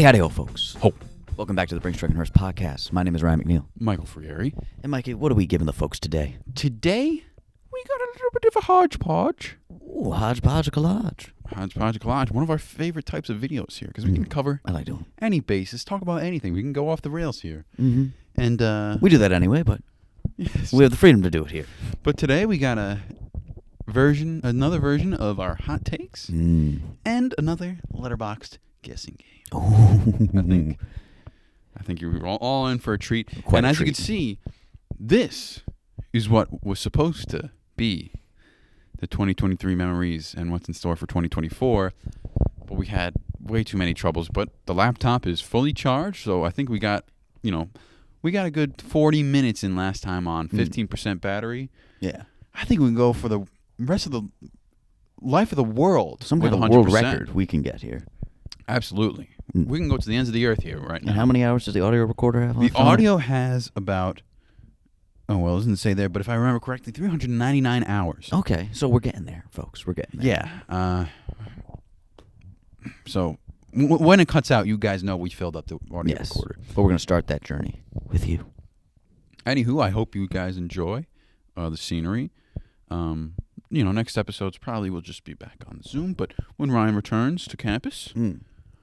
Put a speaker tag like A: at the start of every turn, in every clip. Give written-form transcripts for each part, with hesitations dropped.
A: Howdy-ho, folks.
B: Ho.
A: Welcome back to the Brinx, Hearse podcast. My name is Ryan McNeil.
B: Michael Frieri.
A: And Mikey, what are we giving the folks today?
B: Today, we got a little bit of a hodgepodge.
A: Ooh, hodgepodge collage.
B: Hodgepodge collage, one of our favorite types of videos here, because we can cover
A: I like doing it.
B: any basis, talk about anything. We can go off the rails here.
A: Mm-hmm.
B: And
A: We do that anyway, but
B: yes.
A: we have the freedom to do it here.
B: But today we got another version of our hot takes, and another Letterboxd guessing game.
A: Oh.
B: I think you're all in for a treat.
A: Quite
B: and
A: a
B: as
A: treat.
B: you can see, this is what was supposed to be the 2023 memories and what's in store for 2024. But we had way too many troubles. But the laptop is fully charged, so I think we got a good 40 minutes in last time on 15% battery.
A: Yeah.
B: I think we can go for the rest of the life of the world.
A: Some
B: with
A: kind of
B: 100%.
A: world record we can get here.
B: Absolutely. We can go to the ends of the earth here right now.
A: And how many hours does the audio recorder have?
B: The audio has about, it doesn't say there, but if I remember correctly, 399 hours.
A: Okay, so we're getting there, folks. We're getting there.
B: Yeah. So when it cuts out, you guys know we filled up the audio recorder.
A: But we're going to start that journey with you.
B: Anywho, I hope you guys enjoy the scenery. Next episodes probably will just be back on Zoom, but when Ryan returns to campus...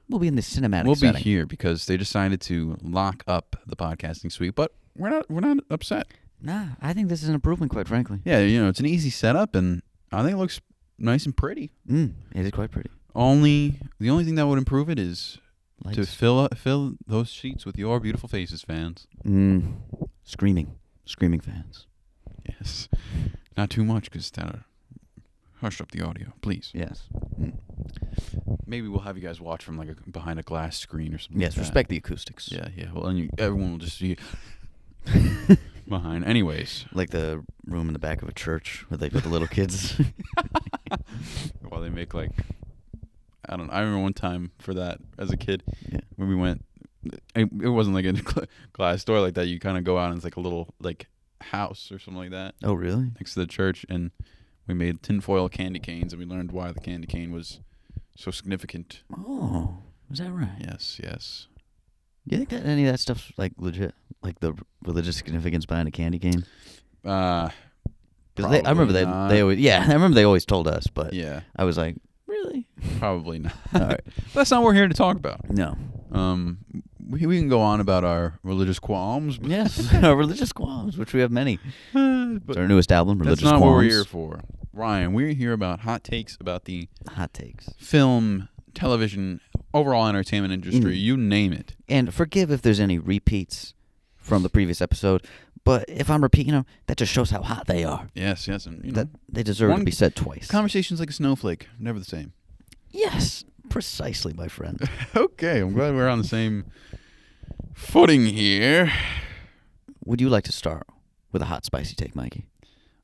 A: We'll be in the cinematic
B: We'll
A: setting.
B: be here because they decided to lock up the podcasting suite, but we're not upset.
A: Nah, I think this is an improvement, quite frankly.
B: Yeah, it's an easy setup, and I think it looks nice and pretty.
A: It is quite pretty.
B: The only thing that would improve it is
A: Lights.
B: to fill those sheets with your beautiful faces, fans.
A: Screaming fans.
B: Yes, not too much because that'll hush up the audio, please.
A: Yes.
B: Maybe we'll have you guys watch from behind a glass screen or something.
A: Yes,
B: like that.
A: respect the acoustics.
B: Yeah. Well, and everyone will just see behind. Anyways,
A: Like the room in the back of a church where they put the little kids.
B: while they make I remember one time for that as a kid when we went. It wasn't like a glass door like that. You kind of go out and it's like a little house or something like that.
A: Oh, really?
B: Next to the church, and we made tinfoil candy canes, and we learned why the candy cane was so significant.
A: Oh, is that right?
B: Yes.
A: Do you think that any of that stuff's legit? Like the religious significance behind a candy cane?
B: I
A: remember they always I remember they always told us, but
B: Yeah,
A: I was like, really?
B: probably not.
A: All right.
B: That's not what we're here to talk about.
A: No.
B: We can go on about our religious qualms. But
A: Yes, our religious qualms, which we have many. It's
B: but
A: our newest album,
B: that's
A: Religious
B: not
A: Qualms.
B: what we're here for. Ryan, we're here about hot takes about the
A: Hot takes.
B: film, television, overall entertainment industry, you name it.
A: And forgive if there's any repeats from the previous episode, but if I'm repeating them, that just shows how hot they are.
B: Yes, and
A: That they deserve to be said twice.
B: Conversation's like a snowflake, never the same.
A: Yes, precisely, my friend.
B: Okay, I'm glad we're on the same footing here.
A: Would you like to start with a hot, spicy take, Mikey?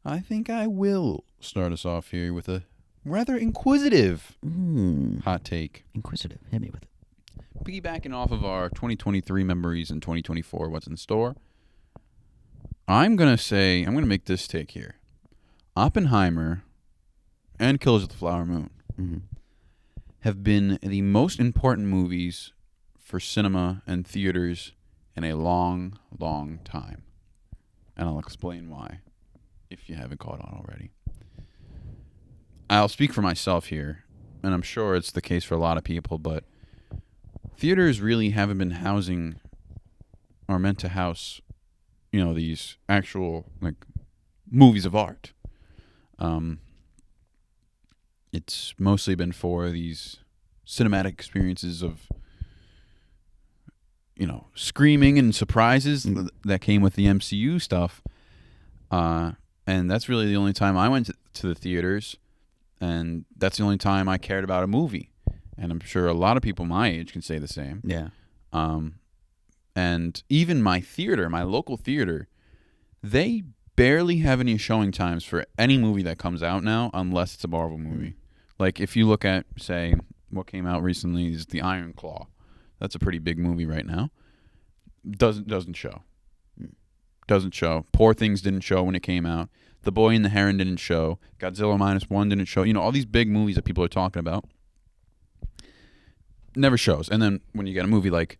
B: I think I will start us off here with a rather inquisitive hot take.
A: Inquisitive. Hit me with it.
B: Piggybacking off of our 2023 memories and 2024 what's in store, I'm going to make this take here. Oppenheimer and Killers of the Flower Moon have been the most important movies for cinema and theaters in a long, long time. And I'll explain why, if you haven't caught on already. I'll speak for myself here, and I'm sure it's the case for a lot of people, but theaters really haven't been housing or meant to house, these actual movies of art. It's mostly been for these cinematic experiences of, screaming and surprises that came with the MCU stuff. And that's really the only time I went to the theaters, and that's the only time I cared about a movie. And I'm sure a lot of people my age can say the same.
A: Yeah.
B: And even my local theater, they barely have any showing times for any movie that comes out now, unless it's a Marvel movie. Like if you look at, say, what came out recently is The Iron Claw. That's a pretty big movie right now. Doesn't show. Doesn't show. Poor Things didn't show when it came out. The Boy and the Heron didn't show. Godzilla -1 didn't show. All these big movies that people are talking about. never shows. And then when you get a movie like,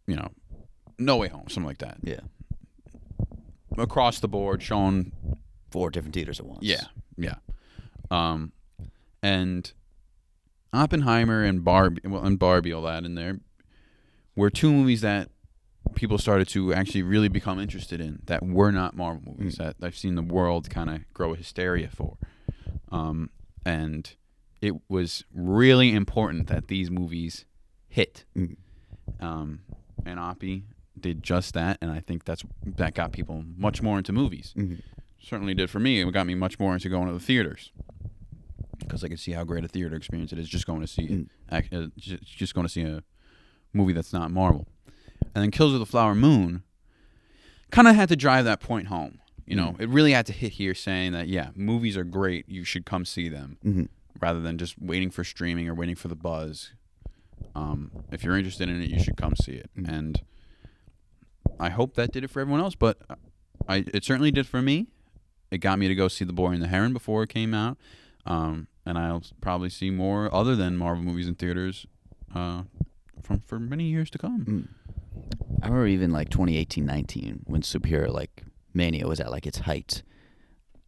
B: No Way Home, something like that,
A: Yeah.
B: across the board, shown
A: 4 different theaters at once.
B: Yeah. And Oppenheimer and Barbie, all that in there, were 2 movies that people started to actually really become interested in that were not Marvel movies that I've seen the world kind of grow a hysteria for. And it was really important that these movies hit. And Oppie did just that, and I think that got people much more into movies. Certainly did for me. It got me much more into going to the theaters because I could see how great a theater experience it is just going to see just going to see a movie that's not Marvel. And then Killers of the Flower Moon kind of had to drive that point home. It really had to hit here saying that, yeah, movies are great. You should come see them rather than just waiting for streaming or waiting for the buzz. If you're interested in it, you should come see it. And I hope that did it for everyone else, but it certainly did for me. It got me to go see The Boy and the Heron before it came out. And I'll probably see more other than Marvel movies in theaters for many years to come.
A: I remember even like 2018-19 when superhero like mania was at like its height.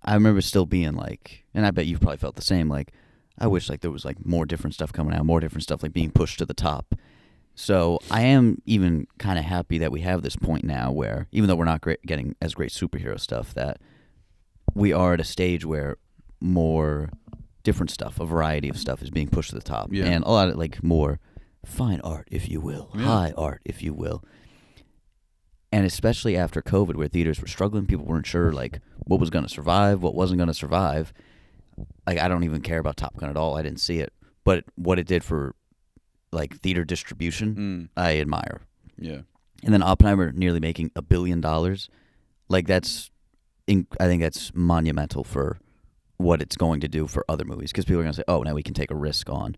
A: I remember still being like, and I bet you've probably felt the same, like I wish like there was like more different stuff coming out, more different stuff like being pushed to the top. So I am even kind of happy that we have this point now where even though we're not getting as great superhero stuff, that we are at a stage where more different stuff, a variety of stuff is being pushed to the top.
B: Yeah.
A: And a lot of like more fine art, if you will, high art, if you will. And especially after COVID, where theaters were struggling, people weren't sure like what was going to survive, what wasn't going to survive. Like I don't even care about Top Gun at all. I didn't see it, but what it did for like theater distribution, I admire.
B: Yeah.
A: And then Oppenheimer nearly making $1 billion, like I think that's monumental for what it's going to do for other movies, because people are going to say, oh, now we can take a risk on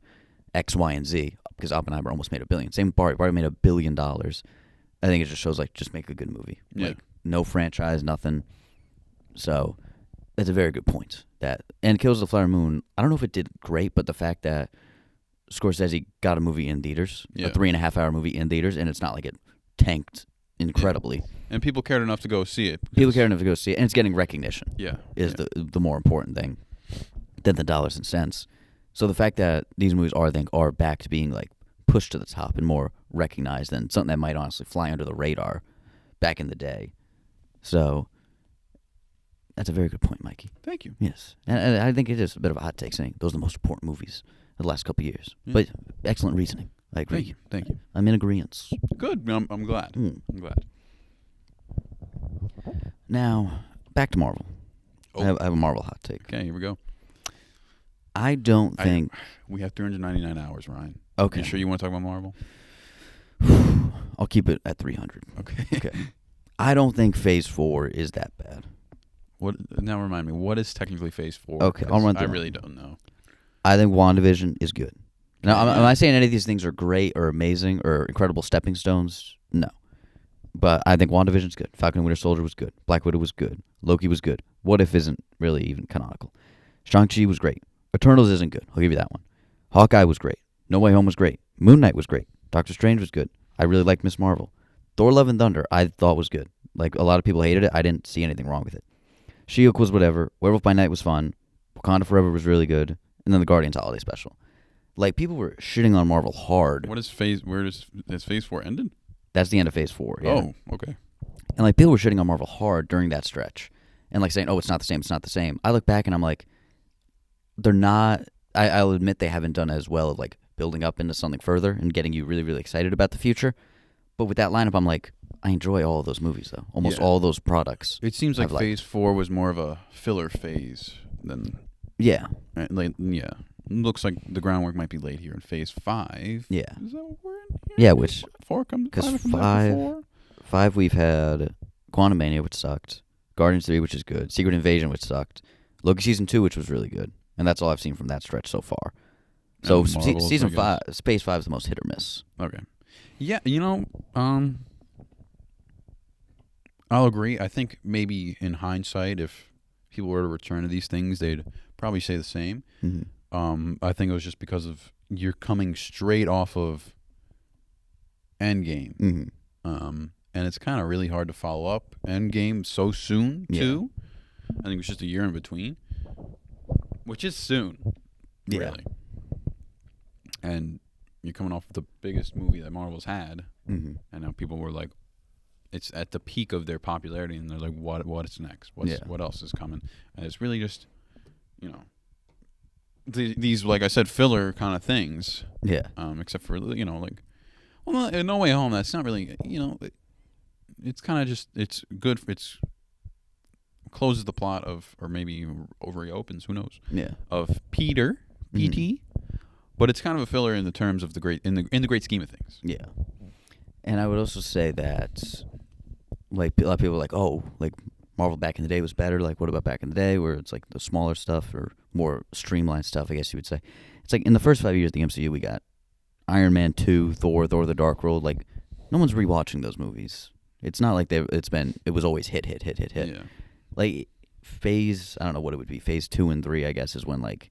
A: X, Y, and Z, because Oppenheimer almost made $1 billion. Same with Barbie made $1 billion. I think it just shows like just make a good movie.
B: Yeah.
A: Like no franchise, nothing. So that's a very good point. And Kills the Flower Moon, I don't know if it did great, but the fact that Scorsese got a movie in theaters, a 3.5-hour movie in theaters, and it's not like it tanked incredibly.
B: And people cared enough to go see it.
A: People cared enough to go see it, and it's getting recognition.
B: Yeah.
A: Is the more important thing than the dollars and cents. So the fact that these movies are back to being like pushed to the top and more recognized than something that might honestly fly under the radar back in the day. So that's a very good point, Mikey.
B: Thank you.
A: Yes. And I think it is a bit of a hot take saying those are the most important movies of the last couple of years. Yeah. But excellent reasoning. I agree.
B: Thank you.
A: I'm in agreement.
B: Good. I'm glad. I'm glad.
A: Now, back to Marvel. I have a Marvel hot take.
B: Okay, here we go.
A: I don't think...
B: We have 399 hours, Ryan.
A: Okay.
B: You sure you want to talk about Marvel?
A: I'll keep it at 300.
B: Okay.
A: I don't think Phase 4 is that bad.
B: Now remind me, what is technically Phase 4?
A: Okay, I'll run through.
B: I really don't know.
A: I think WandaVision is good. Now, am I saying any of these things are great or amazing or incredible stepping stones? No. But I think WandaVision's good. Falcon and Winter Soldier was good. Black Widow was good. Loki was good. What If isn't really even canonical. Shang-Chi was great. Eternals isn't good. I'll give you that one. Hawkeye was great. No Way Home was great. Moon Knight was great. Doctor Strange was good. I really liked Ms. Marvel. Thor Love and Thunder I thought was good. Like, a lot of people hated it. I didn't see anything wrong with it. She-Hulk was whatever. Werewolf by Night was fun. Wakanda Forever was really good. And then the Guardians Holiday Special. Like, people were shitting on Marvel hard.
B: Has Phase 4 ended?
A: That's the end of Phase 4. Yeah.
B: Oh, okay.
A: And, like, people were shitting on Marvel hard during that stretch. And, like, saying, oh, it's not the same, it's not the same. I look back and I'm like, they're not... I'll admit they haven't done as well of, like, building up into something further and getting you really, really excited about the future. But with that lineup, I'm like, I enjoy all of those movies, though. Almost all those products.
B: It seems like Phase 4 was more of a filler phase than...
A: Yeah.
B: Yeah. Looks like the groundwork might be laid here in Phase 5.
A: Yeah.
B: Is that what we're in here?
A: Yeah, which...
B: 4 comes...
A: Because
B: 5
A: 5 we've had Quantumania, which sucked. Guardians 3, which is good. Secret Invasion, which sucked. Loki Season 2, which was really good. And that's all I've seen from that stretch so far. So Season 5, Phase 5 is the most hit or miss.
B: Okay. Yeah, I'll agree. I think maybe in hindsight, if people were to return to these things, they'd probably say the same.
A: Mm-hmm.
B: I think it was just because of you're coming straight off of Endgame.
A: Mm-hmm.
B: And it's kind of really hard to follow up Endgame so soon, too. I think it was just a year in between, which is soon, really. And you're coming off the biggest movie that Marvel's had, and now people were like, it's at the peak of their popularity, and they're like, what's next? What else is coming? And it's really just, you know, these, like I said, filler kind of things.
A: Yeah.
B: Except for, you know, like, well, in No Way Home, that's not really, you know, it's kind of just, it's good. It's closes the plot of, or maybe reopens, who knows?
A: Yeah.
B: Of Peter, PT, but it's kind of a filler in the terms of the great, in the great scheme of things.
A: Yeah. And I would also say that, like, a lot of people are like, oh, like, Marvel back in the day was better. Like, what about back in the day where it's like the smaller stuff or more streamlined stuff, I guess you would say. It's like in the first 5 years of the MCU, we got Iron Man 2, Thor the Dark World. Like, no one's rewatching those movies. It's not like it was always hit.
B: Yeah.
A: Like, I don't know what it would be. Phase 2 and 3, I guess, is when, like,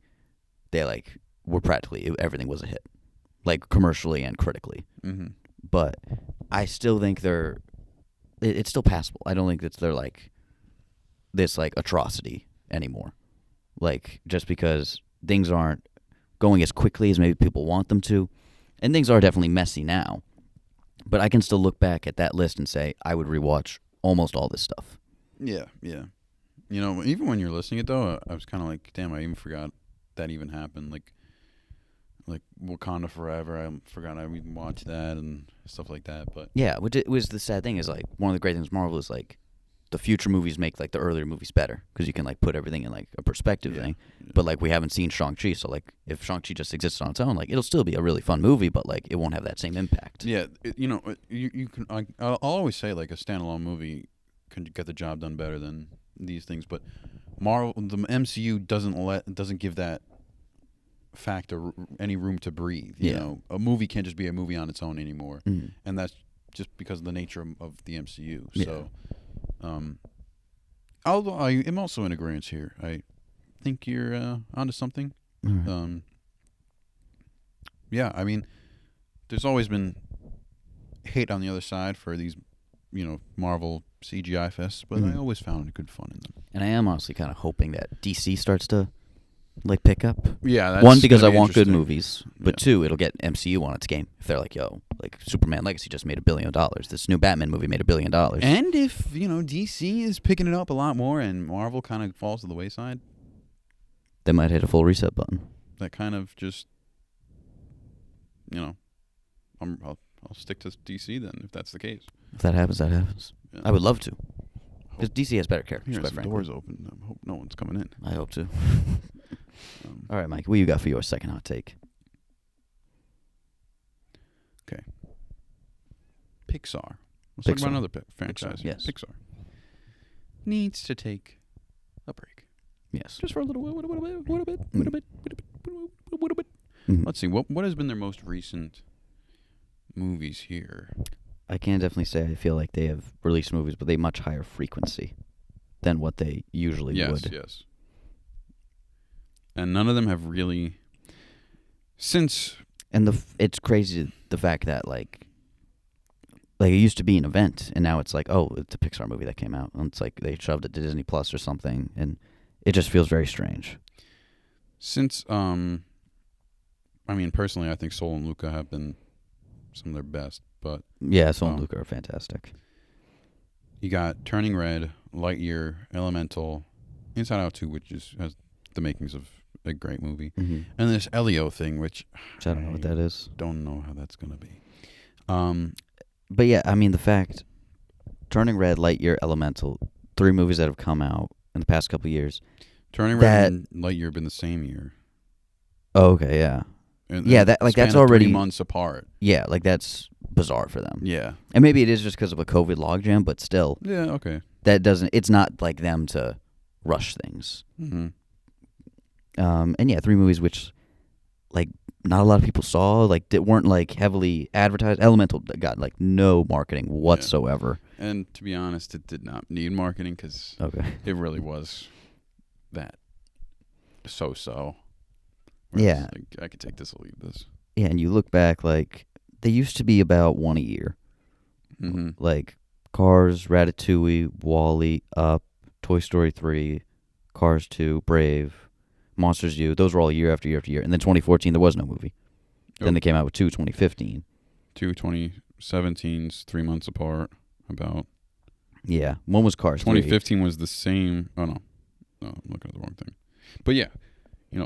A: they, like, were practically, everything was a hit. Like, commercially and critically.
B: Mm-hmm.
A: But I still think it's still passable. I don't think they're, like, this, like, atrocity anymore. Like, just because things aren't going as quickly as maybe people want them to. And things are definitely messy now. But I can still look back at that list and say I would rewatch almost all this stuff.
B: Yeah. You know, even when you're listening it though, I was kind of like, damn, I even forgot that even happened. Like Wakanda Forever, I forgot I even watched that and stuff like that. But
A: yeah, which it was the sad thing is, like, one of the great things Marvel is, like, the future movies make, like, the earlier movies better because you can, like, put everything in, like, a perspective thing. Yeah. But, like, we haven't seen Shang-Chi, so, like, if Shang-Chi just exists on its own, like, it'll still be a really fun movie, but, like, it won't have that same impact.
B: Yeah, you know, you can. I'll always say, like, a standalone movie can get the job done better than these things, but the MCU doesn't give that factor any room to breathe. You know, a movie can't just be a movie on its own anymore, and that's just because of the nature of the MCU. So. Although I am also in agreement here. I think you're onto something.
A: Right.
B: Yeah, I mean, there's always been hate on the other side for these, you know, Marvel CGI fests, but I always found good fun in them.
A: And I am honestly kind of hoping that DC starts to, like, pick up.
B: Yeah, that's
A: one, because I
B: gonna be
A: want good
B: interesting.
A: movies, but two, it'll get MCU on its game. If they're like, yo, like, Superman Legacy just made $1 billion. This new Batman movie made $1 billion.
B: And if, you know, DC is picking it up a lot more and Marvel kind of falls to the wayside,
A: they might hit a full reset button.
B: That kind of just, you know, I'll stick to DC then if that's the case.
A: If that happens, that happens. Yeah. I would love to. Because DC has better characters,
B: Here's
A: quite
B: some
A: frankly.
B: doors open. I hope no one's coming in.
A: I hope to. All right, Mike, what you got for your second hot take?
B: Okay. Pixar. Let's talk about another franchise.
A: Pixar, yes.
B: Pixar needs to take a break.
A: Yes.
B: Just for a little bit.
A: Mm-hmm.
B: Let's see. What has been their most recent movies here?
A: I can definitely say I feel like they have released movies with a much higher frequency than what they usually would.
B: Yes. And none of them have really, since.
A: And it's crazy the fact that, like it used to be an event, and now it's like, oh, it's a Pixar movie that came out, and it's like they shoved it to Disney Plus or something, and it just feels very strange.
B: Since I mean, personally, I think Soul and Luca have been some of their best, but
A: yeah, Soul and Luca are fantastic.
B: You got Turning Red, Lightyear, Elemental, Inside Out 2, which has the makings of a great movie, and this Elio thing, which
A: I don't know what that is.
B: Don't know how that's gonna be.
A: But yeah, I mean, the fact, Turning Red, Lightyear, Elemental, 3 movies that have come out in the past couple of years.
B: Turning Red and Lightyear have been the same year.
A: Oh, okay, yeah.
B: And
A: that's already
B: 3 months apart.
A: Yeah, like, that's bizarre for them.
B: Yeah.
A: And maybe it is just because of a COVID logjam, but still.
B: Yeah, okay.
A: It's not like them to rush things.
B: Mm-hmm.
A: And yeah, 3 movies which, like, not a lot of people saw, like, that weren't, like, heavily advertised. Elemental got, like, no marketing whatsoever.
B: Yeah. And to be honest, it did not need marketing because it really was that so-so. where
A: Yeah.
B: it's like, I could take this or leave this.
A: Yeah, and you look back, like, they used to be about one a year.
B: Mm-hmm.
A: Like, Cars, Ratatouille, WALL-E, Up, Toy Story 3, Cars 2, Brave, Monsters U. Those were all year after year after year. And then 2014, there was no movie. Then they came out with 2015.
B: 2017's 3 months apart. About.
A: Yeah, one was Cars 3.
B: 2015 was the same. Oh, no. No, I'm looking at the wrong thing. But yeah,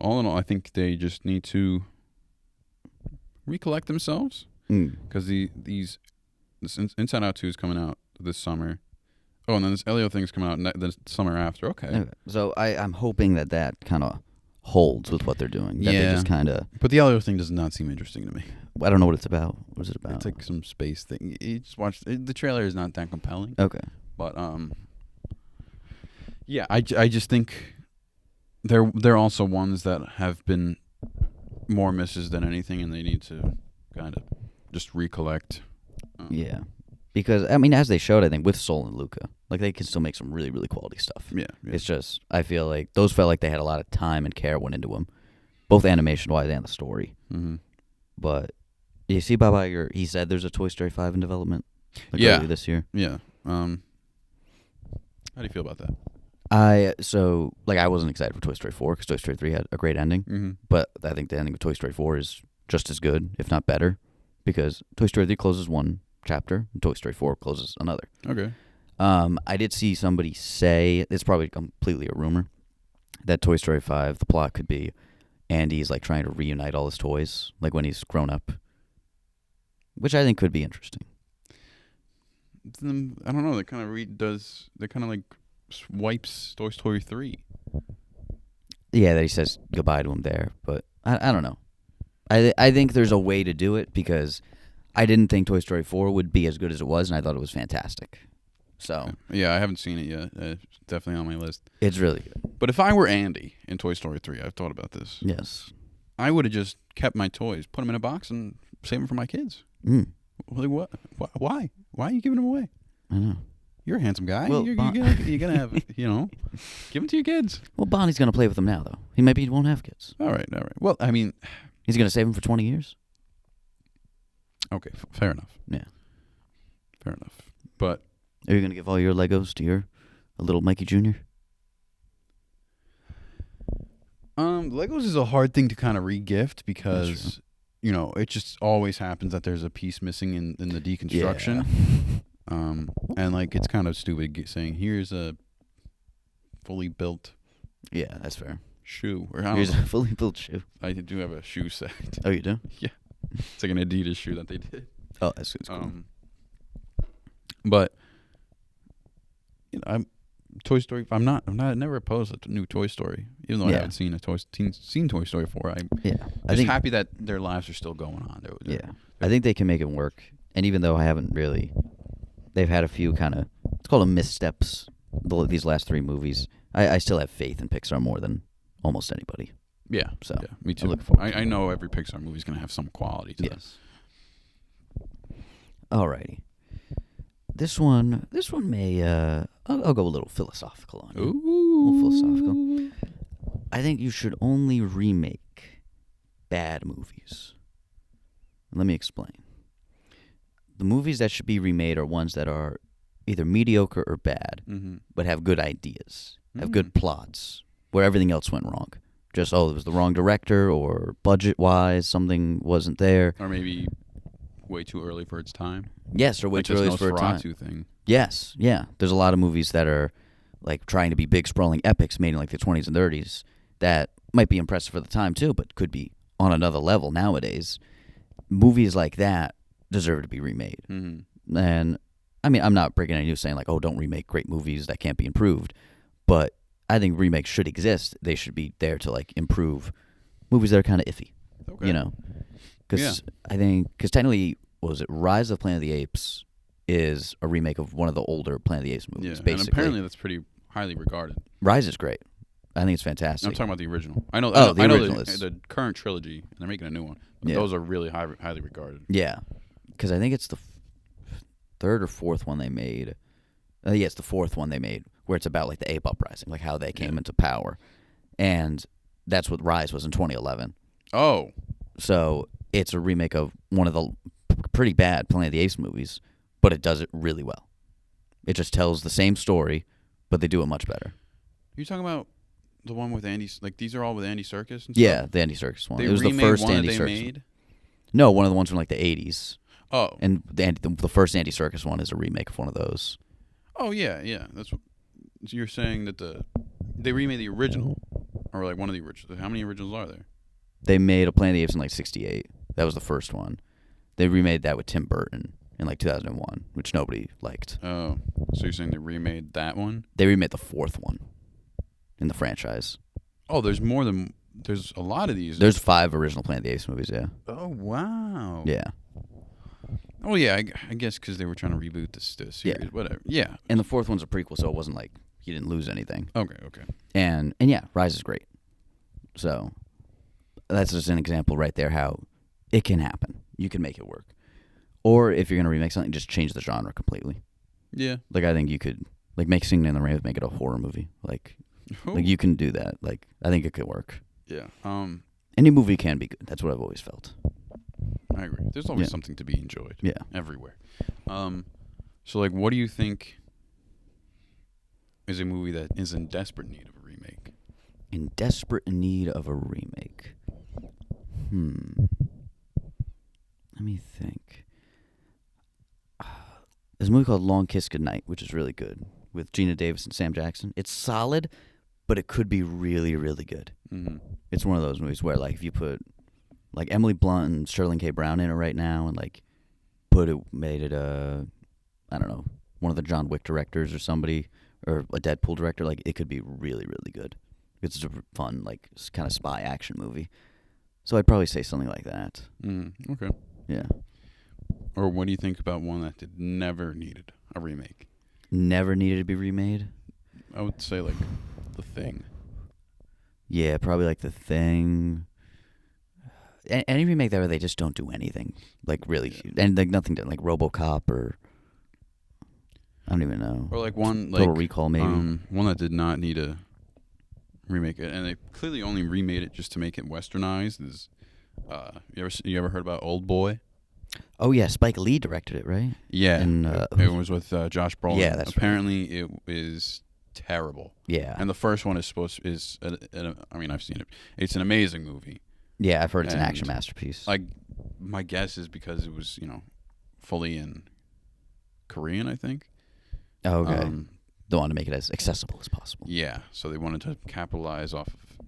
B: all in all, I think they just need to recollect themselves. Because this Inside Out 2 is coming out this summer. Oh, and then this Elio thing's coming out the summer after. Okay.
A: So I'm hoping that kind of holds with what they're doing. That they just kind of.
B: But the Elio thing does not seem interesting to me.
A: I don't know what it's about. What is it about?
B: It's like some space thing. You just watch the trailer is not that compelling.
A: Okay.
B: But yeah, I just think they're also ones that have been more misses than anything, and they need to kind of just recollect.
A: Yeah, because I mean, as they showed, I think with Soul and Luca, like they can still make some really really quality stuff.
B: Yeah.
A: It's just I feel like those felt like they had a lot of time and care went into them, both animation wise and the story.
B: Mm-hmm.
A: But you see, Bob Iger, he said there's a Toy Story 5 in development. Like earlier this year.
B: Yeah. How do you feel about that?
A: I wasn't excited for Toy Story 4 because Toy Story 3 had a great ending,
B: Mm-hmm.
A: but I think the ending of Toy Story 4 is just as good, if not better, because Toy Story 3 closes one chapter and Toy Story 4 closes another.
B: Okay.
A: I did see somebody say, it's probably completely a rumor, that Toy Story 5, the plot could be Andy's like trying to reunite all his toys, like when he's grown up, which I think could be interesting.
B: I don't know. That kind of like wipes Toy Story 3.
A: Yeah, that he says goodbye to him there, but I don't know. I think there's a way to do it because I didn't think Toy Story 4 would be as good as it was, and I thought it was fantastic. So
B: yeah, I haven't seen it yet. It's definitely on my list.
A: it's really good.
B: But if I were Andy in Toy Story 3, I've thought about this.
A: Yes.
B: I would have just kept my toys, put them in a box, and save them for my kids. Like what? Why? Why are you giving them away?
A: I know.
B: You're a handsome guy.
A: Well,
B: you're gonna have give them to your kids.
A: Well, Bonnie's gonna play with them now, though. He won't have kids.
B: All right. Well, I mean,
A: He's gonna save them for 20 years.
B: okay, fair enough.
A: Yeah.
B: Fair enough. But
A: Are you gonna give all your Legos to your little Mikey Jr.?
B: Legos is a hard thing to kind of re-gift because it just always happens that there's a piece missing in the deconstruction. And like it's kind of stupid saying here's a fully built
A: Yeah, that's fair.
B: shoe. Or
A: Here's a fully built shoe.
B: I do have a shoe set.
A: Oh, you do?
B: Yeah, it's like an Adidas shoe that they did.
A: Oh, that's cool.
B: But I'm Toy Story. I'm never opposed to new Toy Story, even though I haven't seen seen Toy Story 4. I'm just happy that their lives are still going on.
A: I think they can make it work. And even though I haven't really, they've had a few kind of, it's called missteps. These last 3 movies, I still have faith in Pixar more than almost anybody.
B: Yeah.
A: So
B: yeah, me too.
A: I look forward to
B: I know every Pixar movie is going to have some quality to them.
A: Alrighty. This one may, I'll go a little philosophical on you.
B: Ooh.
A: A little philosophical. I think you should only remake bad movies. Let me explain. The movies that should be remade are ones that are either mediocre or bad, but have good ideas, have good plots, where everything else went wrong. Just, it was the wrong director, or budget-wise, something wasn't there.
B: Or maybe way too early for its time.
A: Yes, or way too early for its time.
B: Thing.
A: Yes, yeah. There's a lot of movies that are like trying to be big, sprawling epics made in like the 20s and 30s that might be impressive for the time too, but could be on another level nowadays. Movies like that deserve to be remade.
B: Mm-hmm.
A: And I mean, I'm not breaking any news saying like, don't remake great movies that can't be improved, but I think remakes should exist. They should be there to like improve movies that are kind of iffy.
B: Okay.
A: Because I think technically, what was it, Rise of Planet of the Apes is a remake of one of the older Planet of the Apes movies.
B: Yeah,
A: basically.
B: And apparently that's pretty highly regarded.
A: Rise is great. I think it's fantastic.
B: I'm talking about the original. I know.
A: The
B: I know
A: original is
B: the current trilogy, and they're making a new one. But those are really highly regarded.
A: Yeah, because I think it's the third or fourth one they made. It's the fourth one they made, where it's about like the ape uprising, like how they came into power, and that's what Rise was in 2011.
B: Oh.
A: So it's a remake of one of the pretty bad Planet of the Apes movies, but it does it really well. It just tells the same story, but they do it much better.
B: You're talking about the one with Andy, like these are all with Andy Serkis and stuff?
A: Yeah, the Andy Serkis one.
B: They
A: It was the
B: remade
A: first
B: one
A: Andy
B: that they
A: Serkis.
B: made?
A: No, one of the ones from like the 80s.
B: Oh.
A: And the first Andy Serkis one is a remake of one of those.
B: Oh, yeah. That's what so you're saying that they remade the original, or like one of the originals. How many originals are there?
A: They made a Planet of the Apes in like 68. That was the first one. They remade that with Tim Burton in like 2001, which nobody liked.
B: Oh, so you're saying they remade that one?
A: They remade the fourth one in the franchise.
B: Oh, there's a lot of these.
A: There's 5 original Planet of the Apes movies, yeah.
B: Oh, wow.
A: Yeah.
B: Oh, yeah, I guess because they were trying to reboot this series.
A: Yeah.
B: Whatever. Yeah.
A: And the fourth one's a prequel, so it wasn't like he didn't lose anything.
B: Okay.
A: And yeah, Rise is great. So that's just an example right there how it can happen. You can make it work. Or if you're going to remake something, just change the genre completely.
B: Yeah.
A: Like I think you could like make Singing in the Rain, make it a horror movie. Like you can do that. Like I think it could work.
B: Yeah.
A: Any movie can be good. That's what I've always felt.
B: I agree. There's always something to be enjoyed.
A: Yeah.
B: Everywhere. So like, what do you think is a movie that is in desperate need of a remake?
A: In desperate need of a remake. Let me think. There's a movie called Long Kiss Goodnight, which is really good, with Gina Davis and Sam Jackson. It's solid, but it could be really, really good.
B: Mm-hmm.
A: It's one of those movies where, like, if you put, like, Emily Blunt and Sterling K. Brown in it right now and, like, made it I don't know, one of the John Wick directors or somebody, or a Deadpool director, like, it could be really, really good. It's a fun, like, kind of spy action movie. So I'd probably say something like that.
B: Okay.
A: Yeah.
B: Or what do you think about one that never needed a remake?
A: Never needed to be remade?
B: I would say, like, The Thing.
A: Yeah, probably like The Thing. Any remake that where they just don't do anything, like really, and like nothing, like RoboCop or I don't even know.
B: Or like one like
A: Total Recall, maybe.
B: One that did not need a remake, and they clearly only remade it just to make it westernized. Is you ever heard about Old Boy?
A: Oh yeah, Spike Lee directed it, right?
B: Yeah,
A: and
B: it was with Josh Brolin.
A: Yeah, that's
B: apparently it is terrible.
A: Yeah,
B: and the first one is I mean, I've seen it. It's an amazing movie.
A: Yeah, I've heard it's an action masterpiece.
B: Like, my guess is because it was, fully in Korean, I think.
A: Oh, okay. They wanted to make it as accessible as possible.
B: Yeah, so they wanted to capitalize off of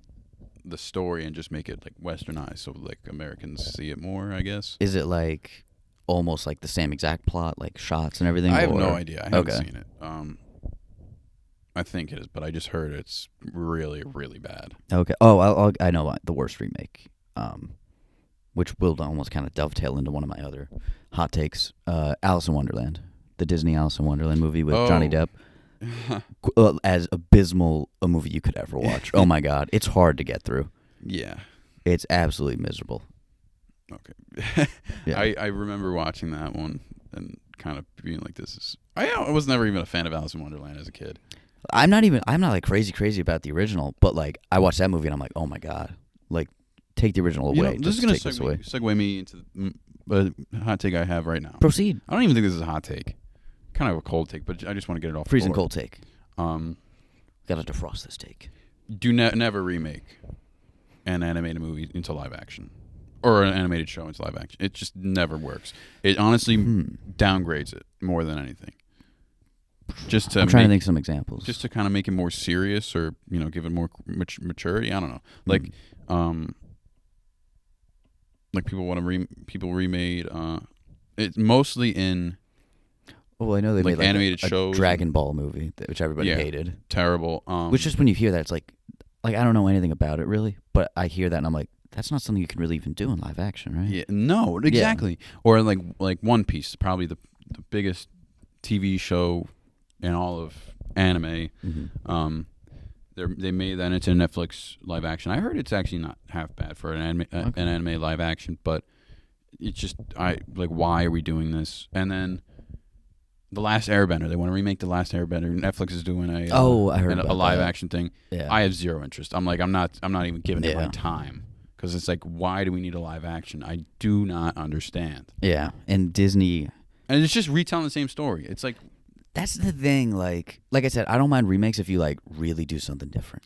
B: the story and just make it, like, westernized so, like, Americans see it more, I guess.
A: Is it, like, almost like the same exact plot, like shots and everything?
B: I have no idea. I haven't seen it. I think it is, but I just heard it's really, really bad.
A: Okay. Oh, I know the worst remake. Which will almost kind of dovetail into one of my other hot takes. Alice in Wonderland, the Disney Alice in Wonderland movie with Johnny Depp. As abysmal a movie you could ever watch. Oh my God, it's hard to get through.
B: Yeah,
A: it's absolutely miserable.
B: Okay,
A: yeah.
B: I remember watching that one and kind of being like, "This is." I was never even a fan of Alice in Wonderland as a kid.
A: I'm not like crazy about the original, but like I watched that movie and I'm like, oh my God, like. Take the original away.
B: This is going to segue me into the hot take I have right now.
A: Proceed.
B: I don't even think this is a hot take. Kind of a cold take, but I just want to get it off.
A: Freezing cold take.
B: Got
A: to defrost this take.
B: Do never remake an animated movie into live action, or an animated show into live action. It just never works. It honestly downgrades it more than anything. I'm
A: trying to think some examples.
B: Just to kind of make it more serious, or give it more maturity. I don't know. Like people want to people remade. It's mostly in.
A: Oh, I know they made like
B: animated shows.
A: Dragon Ball movie, which everybody hated.
B: Terrible.
A: Which just when you hear that, it's like I don't know anything about it really, but I hear that and I'm like, that's not something you can really even do in live action, right?
B: Yeah. No, exactly. Yeah. Or like One Piece, probably the biggest TV show in all of anime.
A: Mm-hmm.
B: They made that into Netflix live action. I heard it's actually not half bad for an anime live action, but it's just why are we doing this? And then The Last Airbender, they want to remake The Last Airbender. Netflix is doing
A: I heard about
B: a live
A: that.
B: action thing.
A: Yeah.
B: I have zero interest. I'm not even giving it my time. Because it's like, why do we need a live action? I do not understand.
A: Yeah, and Disney.
B: And it's just retelling the same story. It's like,
A: That's the thing. Like I said, I don't mind remakes if you like really do something different.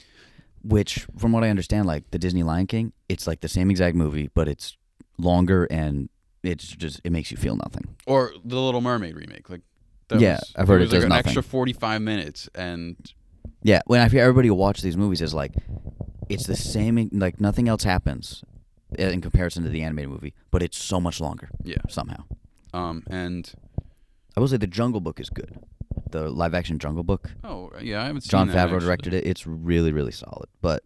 A: Which, from what I understand, like the Disney Lion King, it's like the same exact movie, but it's longer and it makes you feel nothing.
B: or the Little Mermaid remake. Like,
A: I've heard it
B: was
A: does
B: like an
A: nothing.
B: extra 45 minutes, and
A: Yeah, when I hear everybody watch these movies, is like it's the same. Like nothing else happens in comparison to the animated movie, but it's so much longer.
B: yeah.
A: Somehow.
B: And
A: I will say the Jungle Book is good. The live action Jungle Book.
B: oh yeah, I haven't seen
A: Jon
B: that,
A: Favreau
B: actually.
A: directed it. It's really, really solid. But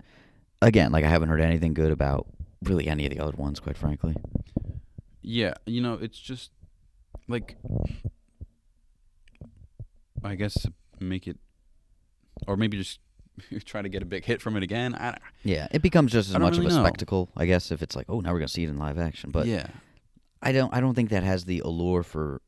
A: again, like I haven't heard anything good about really any of the other ones, quite frankly.
B: Yeah, it's just like, I guess make it, or maybe just try to get a big hit from it again.
A: Yeah, it becomes just as
B: I don't
A: much
B: really
A: of a
B: know.
A: spectacle, I guess, if it's like, oh, now we're gonna see it in live action. But
B: yeah,
A: I don't think that has the allure for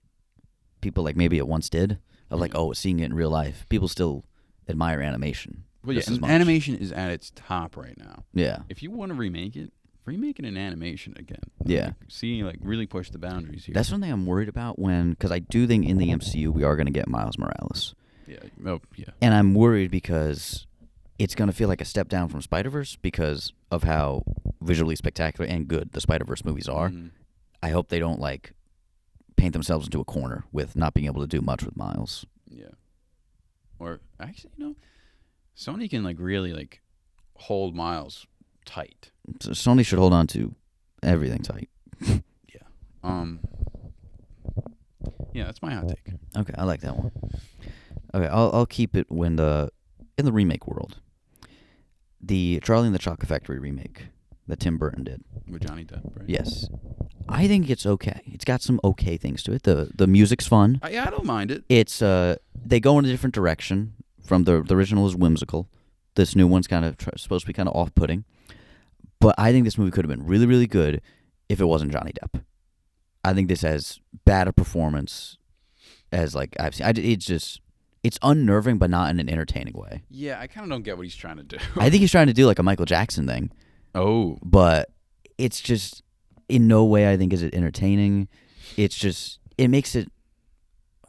A: people like maybe it once did. Of like, oh, seeing it in real life. People still admire animation.
B: but yeah,
A: just as much.
B: animation is at its top right now.
A: Yeah.
B: If you want to remake it in animation again.
A: Yeah.
B: Like, see, like really push the boundaries here.
A: That's one thing I'm worried about because I do think in the MCU we are going to get Miles Morales.
B: yeah. Oh yeah.
A: And I'm worried because it's going to feel like a step down from Spider-Verse because of how visually spectacular and good the Spider-Verse movies are.
B: Mhm.
A: I hope they don't like paint themselves into a corner with not being able to do much with Miles.
B: Yeah. Or actually, Sony can like really like hold Miles tight.
A: So Sony should hold on to everything tight.
B: Yeah, that's my hot take.
A: Okay, I like that one. Okay, I'll keep it in the remake world. The Charlie and the Chocolate Factory remake that Tim Burton did.
B: With Johnny Depp, right?
A: Yes. I think it's okay. It's got some okay things to it. The music's fun.
B: I don't mind it.
A: It's they go in a different direction from the original is whimsical. This new one's kind of supposed to be kind of off-putting. But I think this movie could have been really, really good if it wasn't Johnny Depp. I think this has bad a performance as like I've seen. It's unnerving, but not in an entertaining way.
B: Yeah, I kind of don't get what he's trying to do.
A: I think he's trying to do like a Michael Jackson thing,
B: Oh,
A: but it's just in no way I think is it entertaining. It's just it makes it.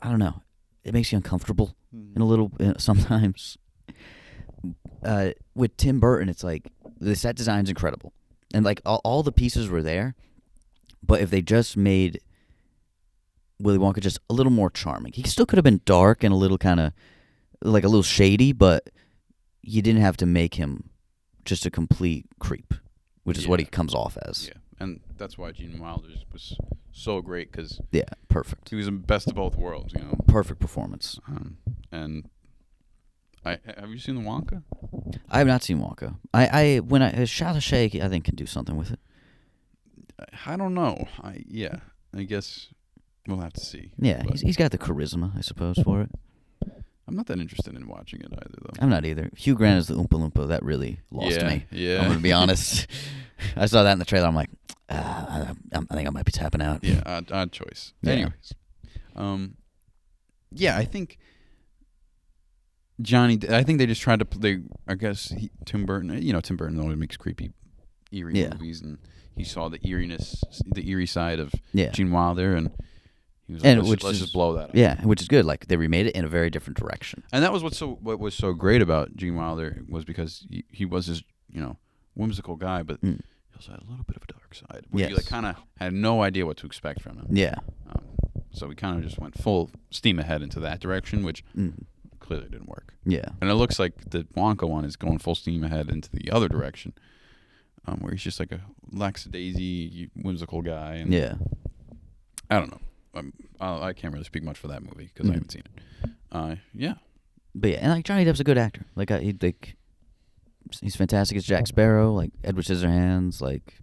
A: I don't know. It makes you uncomfortable in a little sometimes. With Tim Burton, it's like the set design's incredible, and like all the pieces were there, but if they just made Willy Wonka just a little more charming, he still could have been dark and a little kind of like a little shady, but you didn't have to make him just a complete creep, which is what he comes off as.
B: yeah, and that's why Gene Wilder was so great because
A: Yeah, perfect.
B: he was the best of both worlds,
A: Perfect performance.
B: And have you seen the Wonka?
A: I have not seen Wonka. When Shala Sheikh, I think can do something with it.
B: I don't know. I guess we'll have to see.
A: Yeah,
B: But
A: he's got the charisma, I suppose, for it.
B: I'm not that interested in watching it either, though.
A: I'm not either. Hugh Grant as the Oompa Loompa, that really lost me.
B: Yeah.
A: I'm going to be honest. I saw that in the trailer. I'm like, I think I might be tapping out.
B: Yeah, odd choice.
A: Yeah.
B: Anyways. I think I think they just tried to play, I guess Tim Burton, Tim Burton always makes creepy, eerie movies, and he saw the eerie side of Gene Wilder, and he was like, let's just blow that up.
A: Yeah, which is good. Like, they remade it in a very different direction.
B: And that was what was so great about Gene Wilder was because he was this, whimsical guy, but he also had a little bit of a dark side, where you like kind of had no idea what to expect from him.
A: Yeah.
B: So we kind of just went full steam ahead into that direction, which clearly didn't work.
A: Yeah.
B: And it looks like the Wonka one is going full steam ahead into the other direction, where he's just like a lackadaisy, whimsical guy. And
A: Yeah.
B: I don't know. I can't really speak much for that movie because I haven't seen it. Yeah.
A: But yeah, and like Johnny Depp's a good actor. Like he's fantastic as Jack Sparrow. Like Edward Scissorhands. Like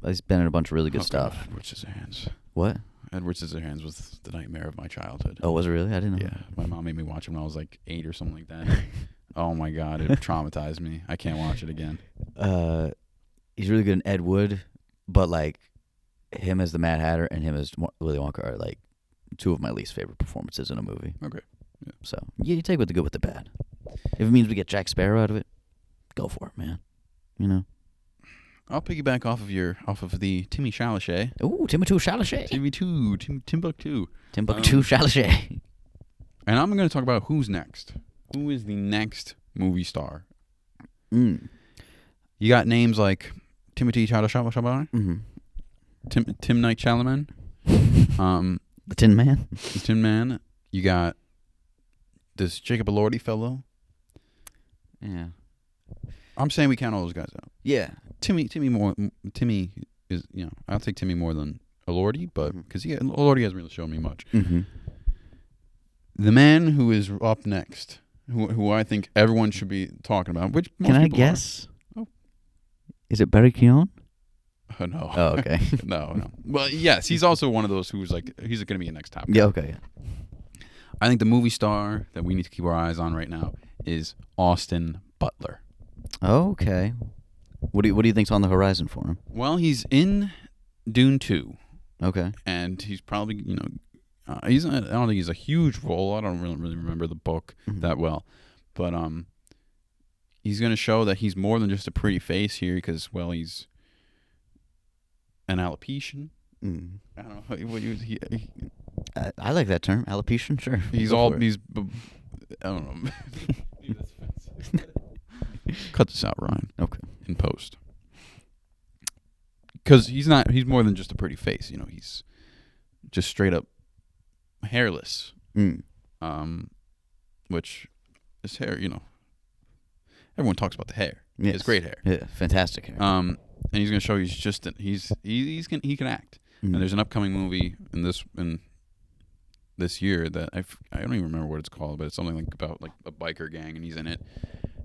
A: he's been in a bunch of really good stuff.
B: God, Edward Scissorhands.
A: What?
B: Edward Scissorhands was the nightmare of my childhood.
A: Oh, was it really? I didn't know.
B: Yeah, my mom made me watch him when I was like 8 or something like that. Oh my God, it traumatized me. I can't watch it again.
A: He's really good in Ed Wood, but like him as the Mad Hatter and him as Willy Wonka are like two of my least favorite performances in a movie.
B: Okay. Yeah.
A: So you take with the good with the bad. If it means we get Jack Sparrow out of it, go for it, man.
B: I'll piggyback off of the Timmy Chalamet.
A: Ooh, Timbuktu Chalamet.
B: Timbuktu.
A: Timbuktu Chalamet.
B: And I'm going to talk about who's next. Who is the next movie star?
A: Mm.
B: You got names like Timothy Chalamet,
A: Mm-hmm.
B: Tim Night Chalamet,
A: The Tin Man.
B: the Tin Man. You got this Jacob Elordi fellow.
A: Yeah.
B: I'm saying we count all those guys out.
A: Yeah.
B: Timmy is, I'll take Timmy more than Elordi, but because Elordi hasn't really shown me much.
A: Mm-hmm.
B: The man who is up next, who I think everyone should be talking about, which most
A: Can I
B: people
A: guess?
B: are. Oh.
A: Is it Barry Keoghan?
B: No.
A: Oh, okay.
B: No. Well, yes, he's also one of those who's like, he's going to be a next top guy.
A: Yeah, okay. Yeah.
B: I think the movie star that we need to keep our eyes on right now is Austin Butler.
A: Okay. What do you think's on the horizon for him?
B: Well, he's in Dune 2,
A: Okay.
B: and he's probably, I don't think he's a huge role. I don't really remember the book that well, but he's going to show that he's more than just a pretty face here because, well, he's an alopecian.
A: Mm.
B: I don't know what
A: I like that term, alopecia. Sure.
B: he's all these. I don't know. Cut this out, Ryan.
A: Okay.
B: In post. Because he's more than just a pretty face. He's just straight up hairless.
A: Mm.
B: Which his hair, everyone talks about the hair.
A: Yes.
B: He has great hair.
A: Yeah, fantastic hair.
B: And he's going to show he can act.
A: Mm.
B: And there's an upcoming movie in this year that I don't even remember what it's called, but it's something like about like a biker gang, and he's in it.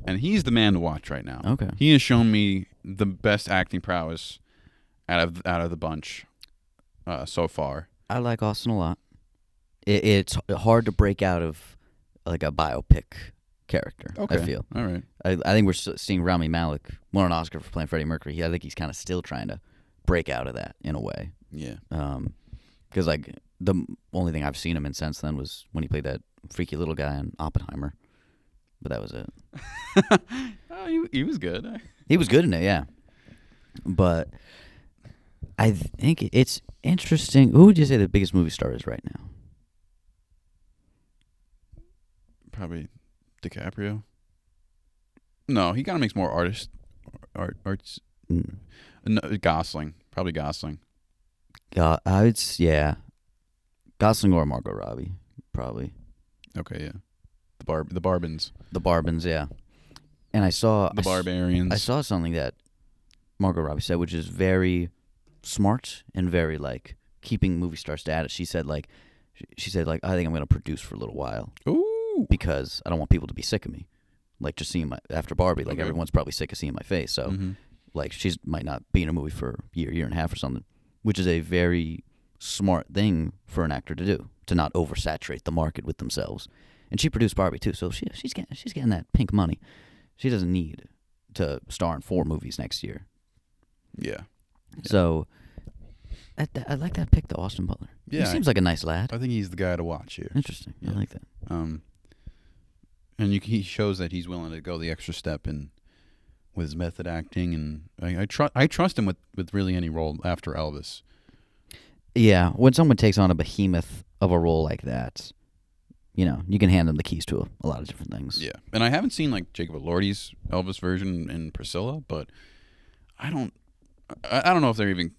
B: And he's the man to watch right now.
A: Okay.
B: He has shown me the best acting prowess out of the bunch so far.
A: I like Austin a lot. It's hard to break out of like a biopic character.
B: Okay.
A: I feel.
B: All right.
A: I think we're seeing Rami Malek won an Oscar for playing Freddie Mercury. I think he's kind of still trying to break out of that in a way.
B: Yeah.
A: Because like the only thing I've seen him in since then was when he played that freaky little guy in Oppenheimer. But that was it.
B: He was good.
A: He was good in it, yeah. But I think it's interesting. Who would you say the biggest movie star is right now?
B: Probably DiCaprio. No, he kind of makes more arts.
A: Mm.
B: No, Gosling. Probably Gosling.
A: Yeah. Gosling or Margot Robbie, probably.
B: Okay, yeah. The Barbans.
A: The Barbans, yeah. And I saw
B: The Barbarians.
A: I saw something that Margot Robbie said, which is very smart and very like keeping movie star status. She said like I think I'm going to produce for a little while.
B: Ooh.
A: Because I don't want people to be sick of me. Like just seeing after Barbie, like everyone's probably sick of seeing my face. So like she's might not be in a movie for a year and a half or something, which is a very smart thing for an actor to do, to not oversaturate the market with themselves. And she produced Barbie too, so she's getting that pink money. She doesn't need to star in 4 movies next year.
B: Yeah.
A: So I like that pick, though, Austin Butler.
B: Yeah,
A: he seems like a nice lad.
B: I think he's the guy to watch here.
A: Interesting.
B: Yeah.
A: I like that.
B: And he shows that he's willing to go the extra step with his method acting, and I trust him with really any role after Elvis. Yeah,
A: when someone takes on a behemoth of a role like that, you can hand them the keys to a lot of different things.
B: Yeah, and I haven't seen like Jacob Elordi's Elvis version in Priscilla, but I don't know if they're even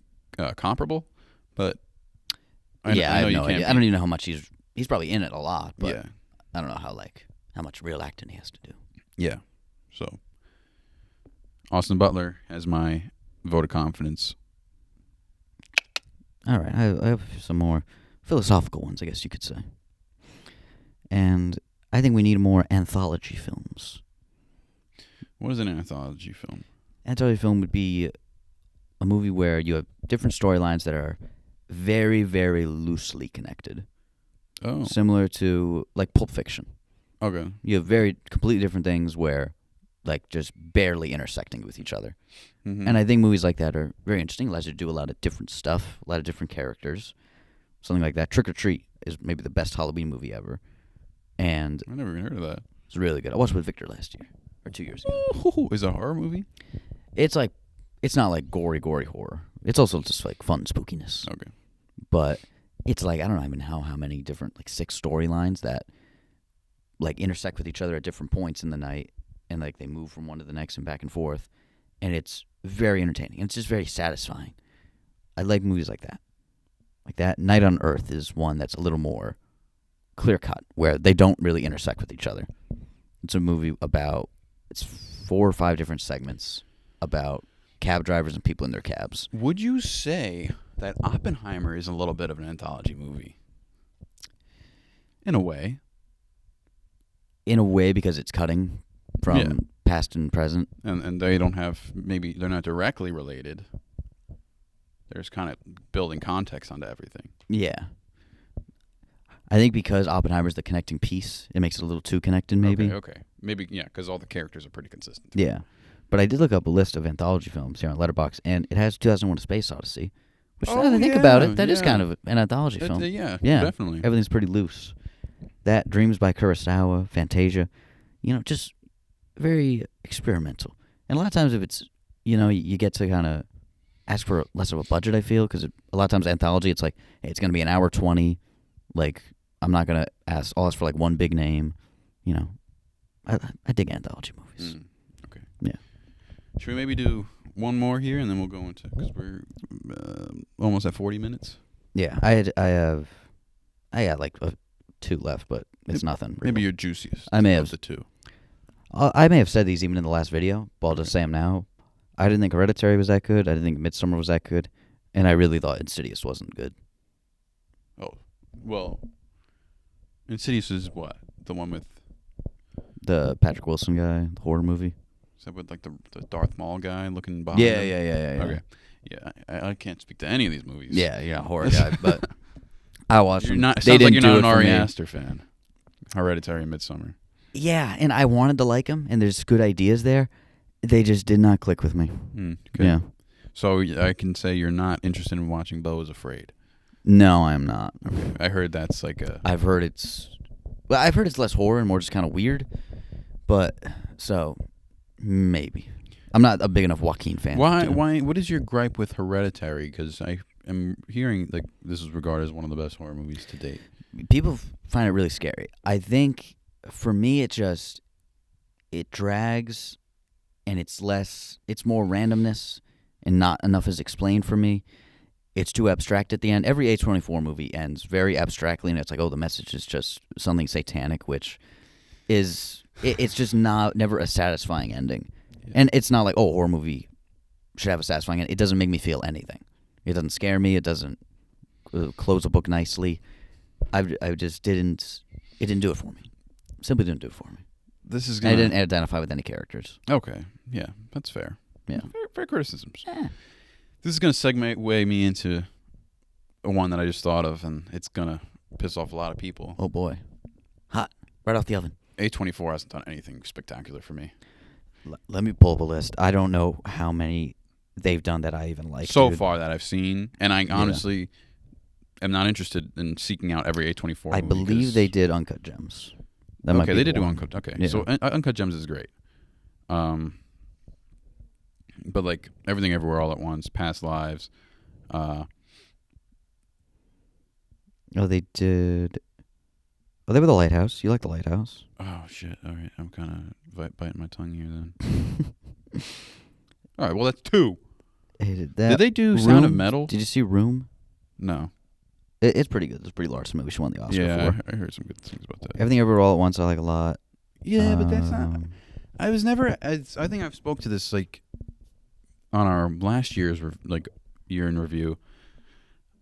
B: comparable. But
A: I have no idea. I don't even know how much he's probably in it a lot, but
B: yeah.
A: I don't know how much real acting he has to do.
B: Yeah, so Austin Butler has my vote of confidence.
A: All right, I have some more philosophical ones, I guess you could say. And I think we need more anthology films.
B: What is an anthology film?
A: Anthology film would be a movie where you have different storylines that are very, very loosely connected.
B: Oh.
A: Similar to, like, Pulp Fiction.
B: Okay.
A: You have very completely different things where, like, just barely intersecting with each other.
B: Mm-hmm.
A: And I think movies like that are very interesting. It allows you to do a lot of different stuff, a lot of different characters. Something like that. Trick or Treat is maybe the best Halloween movie ever. And
B: I never even heard of that.
A: It's really good. I watched it with Victor last year, or 2 years ago.
B: Ooh, is it a horror movie?
A: It's like it's not like gory horror. It's also just like fun spookiness.
B: Okay.
A: But it's like, I don't even know how many different, like 6 storylines that like intersect with each other at different points in the night, and like they move from one to the next and back and forth, and it's very entertaining. It's just very satisfying. I like movies like that. Like that. Night on Earth is one that's a little more clear cut, where they don't really intersect with each other. It's a movie about, it's 4 or 5 different segments about cab drivers and people in their cabs.
B: Would you say that Oppenheimer is a little bit of an anthology movie? In a way.
A: In a way, because it's cutting from past and present.
B: And they don't have, maybe they're not directly related. There's kind of building context onto everything.
A: Yeah. I think because Oppenheimer's the connecting piece, it makes it a little too connected, maybe.
B: Okay. Maybe, yeah, because all the characters are pretty consistent.
A: Yeah. But I did look up a list of anthology films here on Letterboxd, and it has 2001: A Space Odyssey, which now that I think about it, that is kind of an anthology film.
B: Yeah,
A: Yeah,
B: definitely.
A: Everything's pretty loose. That, Dreams by Kurosawa, Fantasia, just very experimental. And a lot of times if it's, you get to kind of ask for less of a budget, I feel, because a lot of times anthology, it's like, hey, it's going to be an hour 20, like, I'm not going to ask for like one big name, I dig anthology movies.
B: Okay.
A: Yeah.
B: Should we maybe do one more here, and then we'll go into, because we're almost at 40 minutes?
A: Yeah, I got like 2 left, but it's nothing. Really.
B: Maybe your juiciest.
A: I may have
B: the 2.
A: I may have said these even in the last video, but I'll just say them now. I didn't think Hereditary was that good. I didn't think Midsommar was that good, and I really thought Insidious wasn't good.
B: Oh, well, Insidious is what? The one with
A: The Patrick Wilson guy, the horror movie.
B: Is that with like the Darth Maul guy looking behind
A: Yeah.
B: him? Okay. Yeah, I can't speak to any of these movies.
A: Yeah, horror guy, but I watched them.
B: It
A: They
B: sounds like
A: didn't
B: you're
A: do
B: not an
A: it for
B: Ari
A: me.
B: Aster fan. Hereditary and Midsommar.
A: Yeah, and I wanted to like him, and there's good ideas there. They just did not click with me.
B: Okay.
A: Yeah.
B: So I can say you're not interested in watching Beau is Afraid.
A: No, I'm not.
B: Okay. I heard that's like a...
A: I've heard it's less horror and more just kind of weird. But, so, maybe. I'm not a big enough Joaquin fan.
B: Why? What is your gripe with Hereditary? Because I am hearing like this is regarded as one of the best horror movies to date.
A: People find it really scary. I think, for me, it drags, and it's more randomness, and not enough is explained for me. It's too abstract at the end. Every A24 movie ends very abstractly, and it's like, oh, the message is just something satanic, which is, it's just never a satisfying ending. Yeah. And it's not like, oh, a horror movie should have a satisfying ending. It doesn't make me feel anything. It doesn't scare me. It doesn't close a book nicely. I just didn't, it didn't do it for me. Simply didn't do it for me. I didn't identify with any characters.
B: Okay. Yeah, that's fair.
A: Yeah.
B: Fair criticisms.
A: Yeah.
B: This is going to segue me into one that I just thought of, and it's going to piss off a lot of people.
A: Oh, boy. Hot. Right off the oven.
B: A24 hasn't done anything spectacular for me.
A: Let me pull up a list. I don't know how many they've done that I even like.
B: So far that I've seen, and I honestly am not interested in seeking out every A24 movie.
A: I believe they did Uncut Gems.
B: Okay, they did do Uncut. Okay,
A: yeah.
B: So Uncut Gems is great. But like Everything Everywhere All at Once, Past Lives.
A: Oh, they did. Oh, they were The Lighthouse. You like The Lighthouse?
B: Oh shit! All right, I'm kind of biting my tongue here then. All right, well that's 2.
A: Hated that.
B: Did they do Sound of Metal?
A: Did you see Room?
B: No.
A: It's pretty good. It's a pretty large movie. She won the Oscar for.
B: Yeah, I heard some good things about that.
A: Everything Everywhere All at Once I like a lot.
B: Yeah, but that's not... I was never... I think I've spoke to this like on our last year's year in review.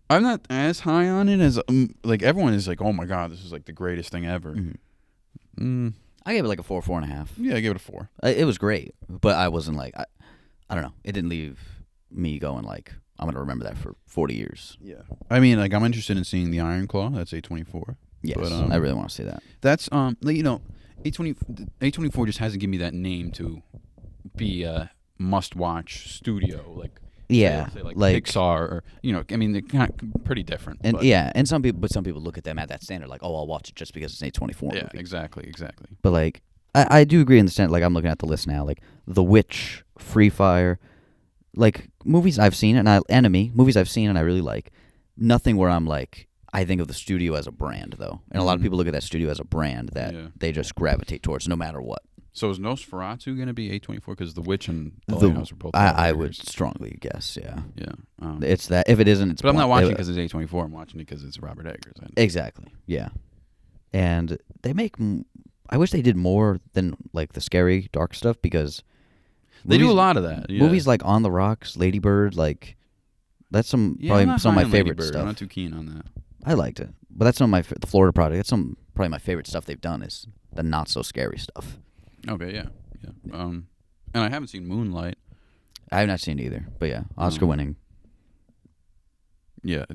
B: I'm not as high on it as like everyone is like, oh my god, this is like the greatest thing ever.
A: Mm-hmm. I gave it like a 4, 4.5.
B: Yeah, I gave it a 4.
A: It was great, but I wasn't like... I don't know. It didn't leave me going like, I'm going to remember that for 40 years.
B: Yeah. I mean, like, I'm interested in seeing The Iron Claw. That's A24.
A: Yes,
B: but,
A: I really want to see that.
B: That's, A24 just hasn't given me that name to be a must-watch studio, like...
A: Yeah,
B: say like Pixar, or I mean, they're kind of pretty different.
A: And and some people look at them at that standard, like, oh, I'll watch it just because it's an A24 movie.
B: Yeah, exactly.
A: But like, I do agree in the standard. Like, I'm looking at the list now, like The Witch, Free Fire, like movies I've seen and movies I've seen and I really like. Nothing where I'm like, I think of the studio as a brand though, and a lot of people look at that studio as a brand that they just gravitate towards no matter what.
B: So is Nosferatu going to be A24? Because The Witch and The Lighthouse are both.
A: I would strongly guess, yeah.
B: Yeah.
A: It's that. If it isn't, it's.
B: But I'm not watching it because it's A24. I'm watching it because it's Robert Eggers.
A: Exactly. Yeah. And they make. I wish they did more than like the scary, dark stuff because.
B: They do a lot of that. Yeah.
A: Movies like On the Rocks, Lady Bird, like. That's probably some of my favorite stuff.
B: I'm not too keen on that.
A: I liked it, but that's some of the Florida Project. That's probably my favorite stuff they've done is the not so scary stuff.
B: Okay, yeah. And I haven't seen Moonlight.
A: I have not seen it either, but yeah, Oscar winning.
B: Yeah.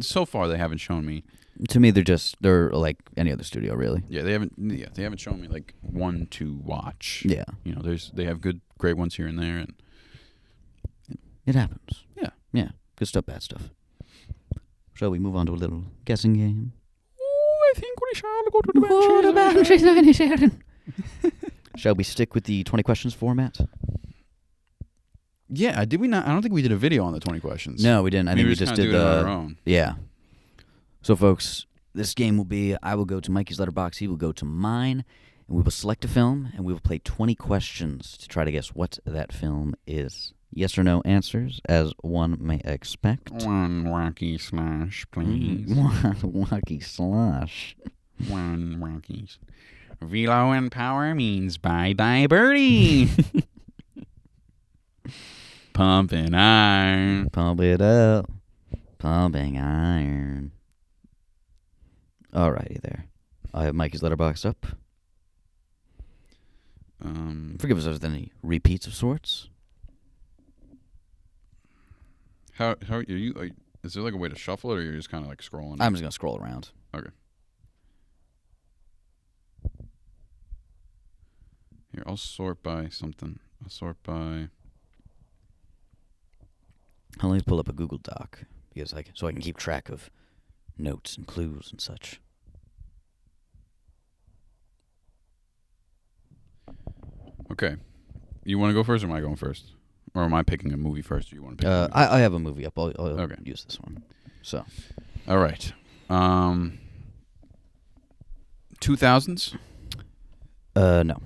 B: So far, they haven't shown me.
A: To me, they're like any other studio, really.
B: Yeah, they haven't shown me like one to watch.
A: Yeah,
B: they have great ones here and there, and
A: it happens.
B: Yeah,
A: good stuff, bad stuff. Shall we move on to a little guessing game?
B: Oh, I think we shall go to the bench.
A: Shall we stick with the 20 questions format?
B: Yeah, did we not? I don't think we did a video on the 20 questions.
A: No, we didn't. I think we just did
B: it on our own.
A: Yeah. So, folks, this game will be, I will go to Mikey's Letterboxd, he will go to mine, and we will select a film, and we will play 20 questions to try to guess what that film is. Yes or no answers, as one may expect.
B: One wacky slash, please.
A: Wacky slash.
B: One wacky. Velo and power means bye-bye birdie. Pumping iron.
A: Pump it up. Pumping iron. Alrighty there. I have Mikey's Letterboxd up. Forgive us if there's any repeats of sorts.
B: How are you? Is there like a way to shuffle it, or you're just kind of like scrolling?
A: I'm just gonna scroll around.
B: Okay. Here, I'll sort by something. I'll sort by.
A: I'll let me pull up a Google Doc because I can keep track of notes and clues and such.
B: Okay. You want to go first, or am I going first? Or am I picking a movie first? Or you want to pick? A movie?
A: I have a movie up. I'll
B: okay.
A: use this one. So.
B: All right. 2000s?
A: No.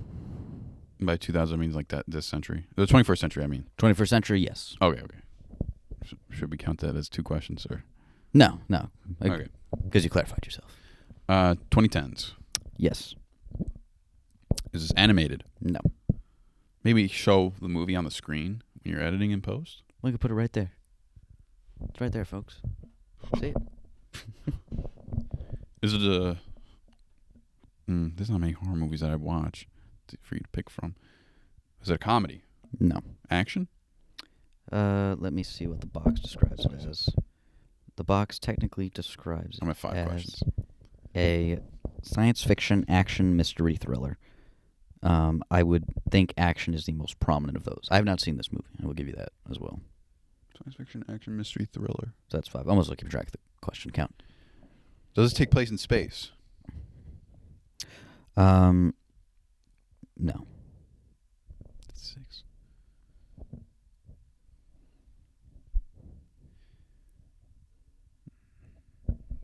B: By 2000 means like that this century. The 21st century, I mean.
A: 21st century, yes.
B: Okay. Should we count that as two questions, or?
A: No.
B: Okay.
A: Because you clarified yourself.
B: 2010s.
A: Yes.
B: Is this animated?
A: No.
B: Maybe show the movie on the screen when you're editing in post?
A: We could put it right there. It's right there, folks. See it?
B: Is it a... there's not many horror movies that I watch for you to pick from. Is it a comedy?
A: No.
B: Action?
A: Let me see what the box describes it as. The box technically describes it
B: I'm at 5 questions.
A: A science fiction action mystery thriller. I would think action is the most prominent of those. I have not seen this movie. I will give you that as well.
B: Science fiction action mystery thriller.
A: So that's 5. I'm almost keeping track of the question count.
B: Does this take place in space?
A: No.
B: 6.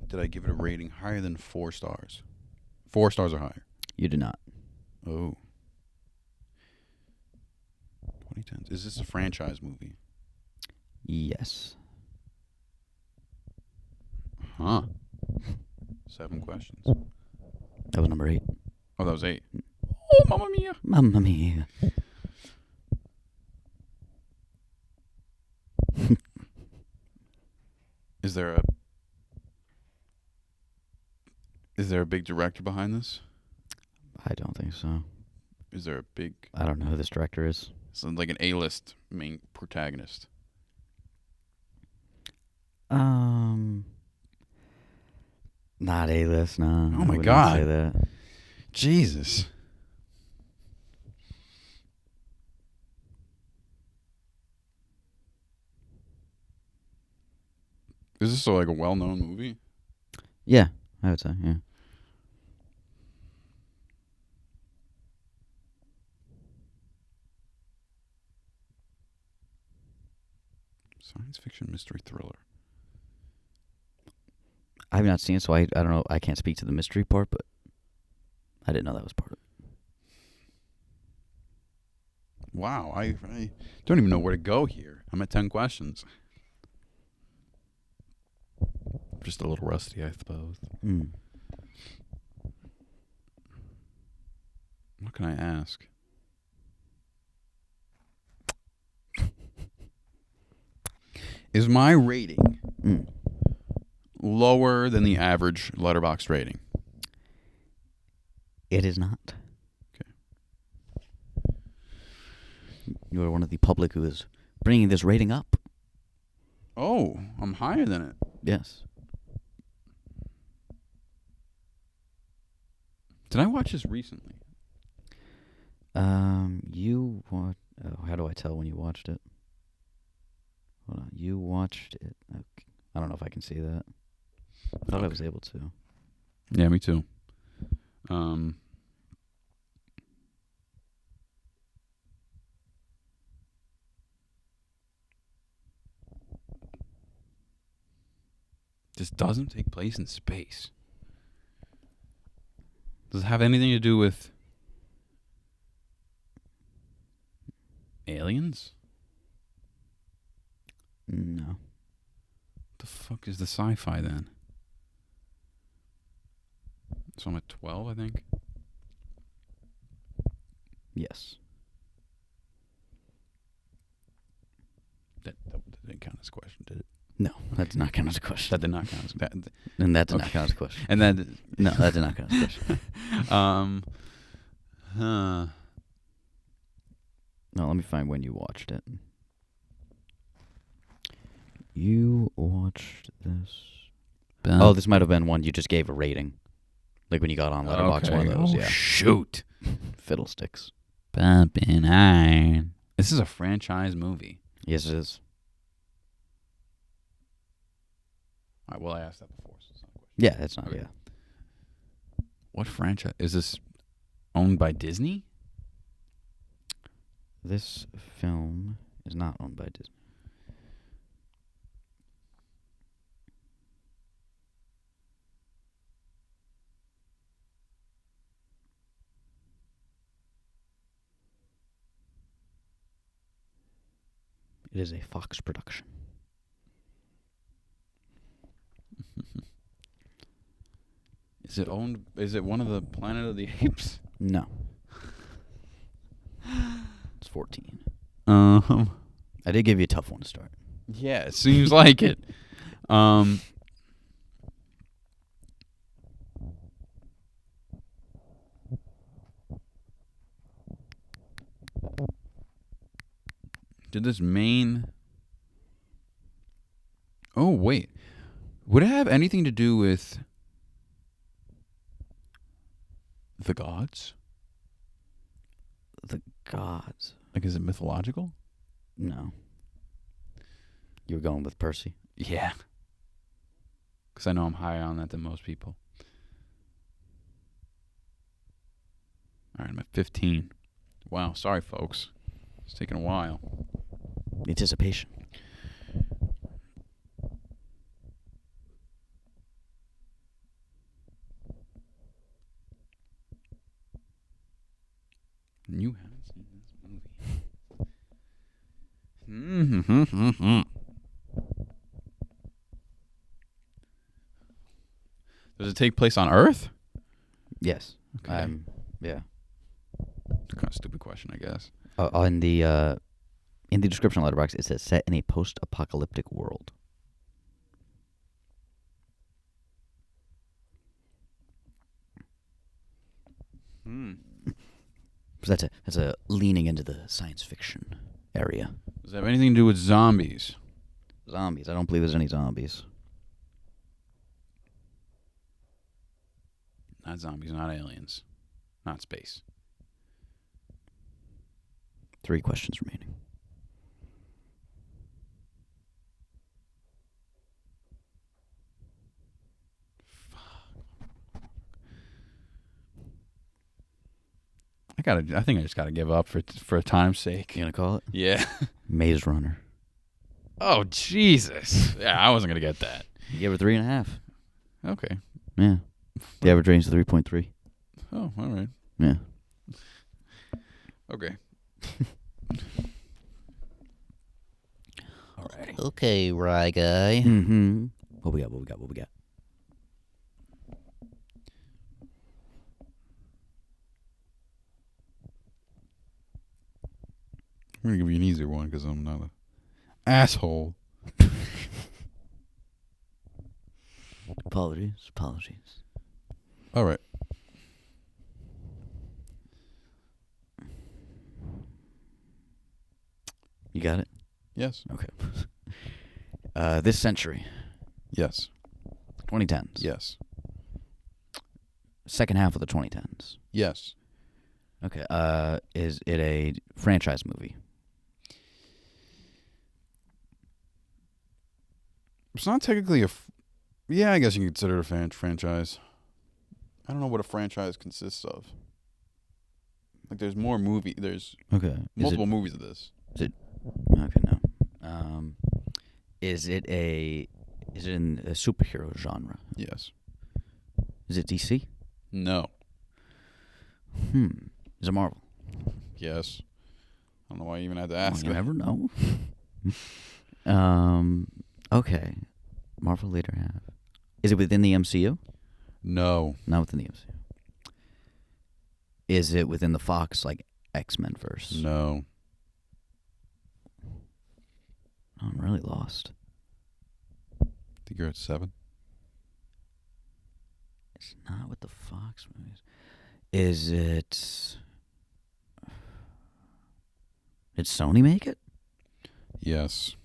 B: Did I give it a rating higher than 4 stars? 4 stars or higher?
A: You do not.
B: Oh. 2010s. Is this a franchise movie?
A: Yes.
B: Huh. 7 questions.
A: That was number 8.
B: Oh, that was 8. Oh, Mamma Mia.
A: Mamma Mia.
B: Is there a big director behind this?
A: I don't think so.
B: Is there a big...
A: I don't know who this director is.
B: So like an A-list main protagonist?
A: Not A-list, no.
B: Oh my
A: I
B: God.
A: say that.
B: Jesus. Is this like a well-known movie?
A: Yeah, I would say, yeah.
B: Science fiction mystery thriller.
A: I have not seen it, so I don't know. I can't speak to the mystery part, but I didn't know that was part of it.
B: Wow, I don't even know where to go here. I'm at 10 questions. Just a little rusty, I suppose. What can I ask? Is my rating lower than the average Letterboxd rating?
A: It is not.
B: Okay.
A: You are one of the public who is bringing this rating up.
B: Oh, I'm higher than it.
A: Yes.
B: Did I watch this recently?
A: You watched... Oh, how do I tell when you watched it? Hold on. You watched it... Okay. I don't know if I can see that. I thought I was able to.
B: Yeah, me too. This doesn't take place in space. Does it have anything to do with aliens?
A: No.
B: What the fuck is the sci-fi then? So I'm at 12, I think.
A: Yes.
B: That didn't count as a question, did it?
A: No, that did not count as a question.
B: That did not count as that.
A: And that did not
B: Okay.
A: count as a question.
B: And then
A: No, that did not count as a question. No, let me find when you watched it. You watched this... Oh, this might have been one you just gave a rating. Like when you got on Letterboxd, one of those,
B: Oh,
A: yeah.
B: shoot.
A: Fiddlesticks.
B: Bumpin' iron. This is a franchise movie.
A: Yes, it is.
B: All right, well, I asked that before, so it's not a question.
A: Yeah, it's not,
B: Okay.
A: yeah.
B: What franchise? Is this owned by Disney?
A: This film is not owned by Disney. It is a Fox production.
B: Is it one of the Planet of the Apes?
A: No. It's 14.
B: I
A: I did give you a tough one to start.
B: Yeah, it seems like it. Did this main... Oh, wait. Would it have anything to do with the gods?
A: The gods.
B: Like, is it mythological?
A: No. You were going with Percy?
B: Yeah. Because I know I'm higher on that than most people. All right, I'm at 15. Wow, sorry, folks. It's taking a while.
A: Anticipation.
B: You haven't seen this movie. Does it take place on Earth?
A: Yes.
B: Okay.
A: Yeah.
B: Kind of stupid question, I guess.
A: In the description of Letterboxd, it says set in a post-apocalyptic world. So that's a leaning into the science fiction area.
B: Does it have anything to do with zombies?
A: Zombies. I don't believe there's any zombies.
B: Not zombies, not aliens, not space.
A: 3 questions remaining.
B: I think I just gotta give up for time's sake.
A: You gonna call it?
B: Yeah.
A: Maze Runner.
B: Oh, Jesus. Yeah, I wasn't going to get that.
A: You gave her 3.5.
B: Okay.
A: Yeah. The average rating is 3.3.
B: Oh, all right.
A: Yeah.
B: Okay.
A: All right.
C: Okay, Rye Guy.
A: Mm-hmm. What we got?
B: I'm going to give you an easier one because I'm not an asshole.
A: Apologies.
B: All right.
A: You got it?
B: Yes.
A: Okay. This century,
B: Yes.
A: 2010s.
B: Yes.
A: Second half of the 2010s.
B: Yes.
A: Okay. Is it a franchise movie?
B: It's not technically yeah, I guess you can consider it a franchise. I don't know what a franchise consists of. Like, there's more there's
A: Okay.
B: multiple movies of this.
A: Okay, no. Is it in a superhero genre?
B: Yes.
A: Is it DC?
B: No.
A: Is it Marvel?
B: Yes. I don't know why you even had to
A: Well,
B: ask
A: you
B: that.
A: never know. Okay. Marvel later half. Is it within the MCU?
B: No.
A: Not within the MCU. Is it within the Fox, like, X-Men verse?
B: No.
A: I'm really lost.
B: I think you're at 7.
A: It's not with the Fox movies. Is it... Did Sony make it?
B: Yes.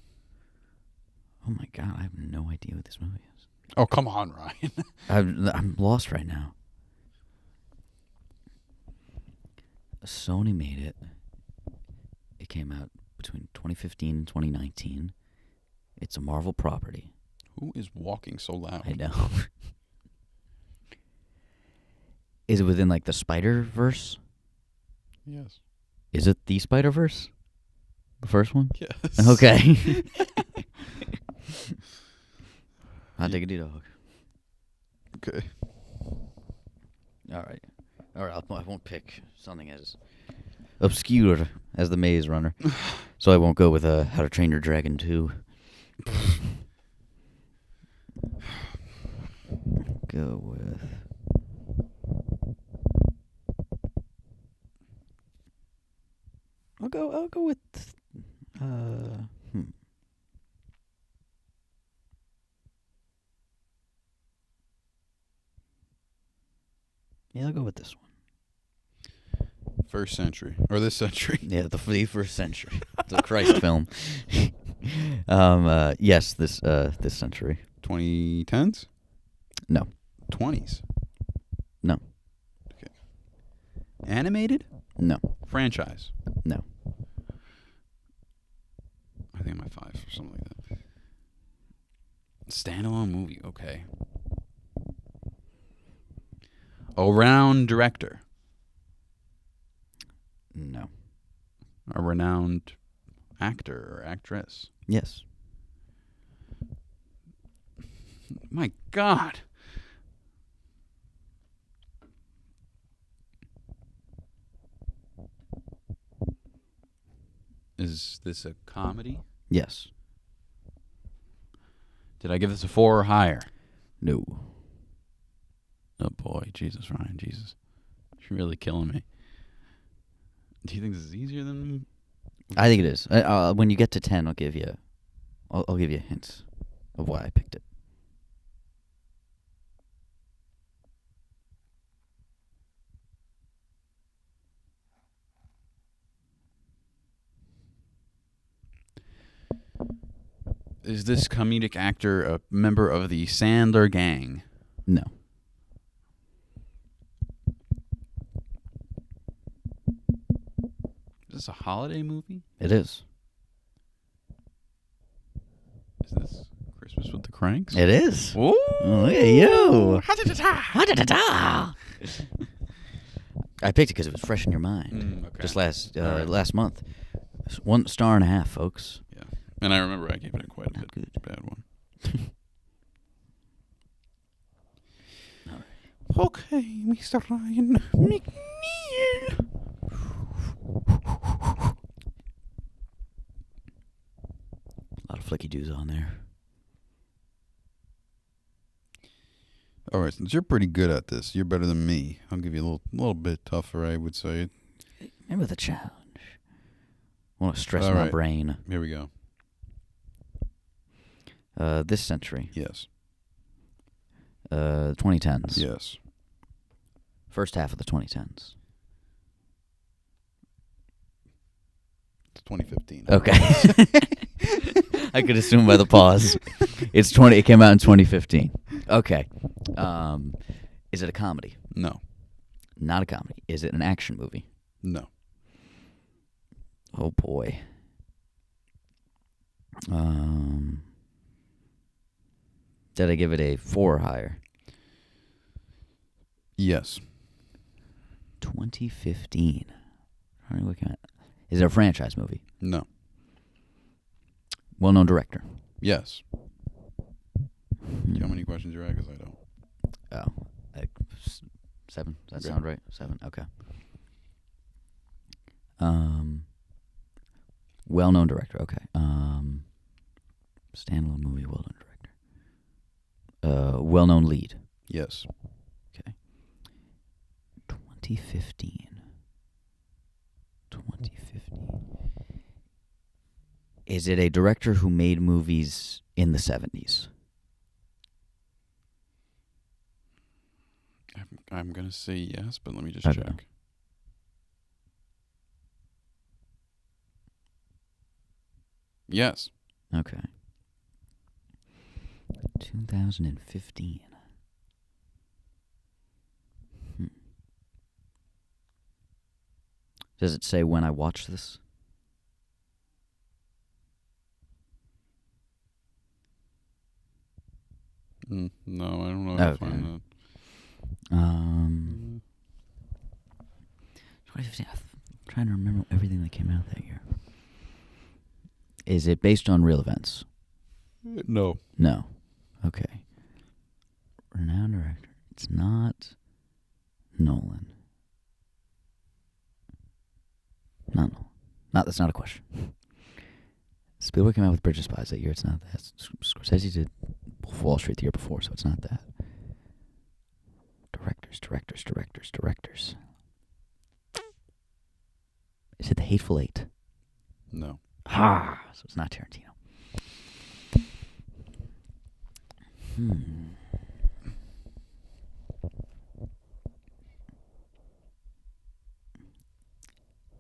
A: Oh my god, I have no idea what this movie is.
B: Oh, come on, Ryan.
A: I'm lost right now. Sony made it. It came out between 2015 and 2019. It's a Marvel property.
B: Who is walking so loud?
A: I know. Is it within, like, the Spider-Verse?
B: Yes.
A: Is it the Spider-Verse? The first one?
B: Yes.
A: Okay. I'll take a dog.
B: Okay.
A: All right. I won't pick something as obscure as The Maze Runner, so I won't go with How to Train Your Dragon 2. Go with. I'll go with. Yeah, I'll go with this one.
B: First century. Or this century.
A: Yeah, the first century. The Christ film. Yes, this century.
B: 2010s?
A: No.
B: 20s?
A: No.
B: Okay. Animated?
A: No.
B: Franchise?
A: No.
B: I think I'm at 5 or something like that. Standalone movie. Okay. A renowned director.
A: No.
B: A renowned actor or actress.
A: Yes.
B: My God. Is this a comedy?
A: Yes.
B: Did I give this a 4 or higher?
A: No.
B: Oh boy, Jesus, Ryan, Jesus. You're really killing me. Do you think this is easier than...
A: I think it is. When you get to 10, I'll give you hints of why I picked it.
B: Is this comedic actor a member of the Sandler gang?
A: No.
B: Is this a holiday movie?
A: It is.
B: Is this Christmas with the Cranks?
A: It is.
B: Ooh.
A: Look at you.
B: Ha-da-da-da.
A: I picked it because it was fresh in your mind.
B: Okay.
A: Just last
B: All right.
A: last month. 1.5 stars, folks.
B: Yeah. And I remember I gave it quite a
A: Not good.
B: bad one.
A: All right.
B: Okay, Mr. Ryan McNeil.
A: A lot of flicky doos on there.
B: All right, since you're pretty good at this, you're better than me. I'll give you a little bit tougher, I would say.
A: Remember the challenge. I want to stress
B: All
A: my
B: right.
A: brain.
B: Here we go.
A: This century.
B: Yes.
A: 2010s.
B: Yes.
A: First half of the 2010s.
B: It's 2015.
A: Okay. I could assume by the pause. It came out in 2015. Okay. Is it a comedy?
B: No.
A: Not a comedy. Is it an action movie?
B: No.
A: Oh boy. Did I give it a 4 or higher?
B: Yes.
A: 2015. What are you looking at? Is it a franchise movie?
B: No.
A: Well-known director?
B: Yes. Do you know how many questions you're at? Because I don't.
A: Oh, like 7. Does that
B: Okay.
A: sound right? 7. Okay. Well-known director. Okay. Standalone movie. Well-known director. Well-known lead.
B: Yes.
A: Okay. 2015. 2015. Is it a director who made movies in the 70s?
B: I'm going to say yes, but let me just
A: Okay.
B: check. Yes.
A: Okay. 2015. Does it say when I watched this?
B: No, I don't know how to find that.
A: 2015. I'm trying to remember everything that came out that year. Is it based on real events?
B: No.
A: No. Okay. Renowned director. It's not Nolan. Not Nolan. That's not a question. Spielberg came out with Bridge of Spies that year. It's not that. Scorsese did Wolf of Wall Street the year before, so it's not that. Directors. Is it The Hateful Eight?
B: No.
A: So it's not Tarantino.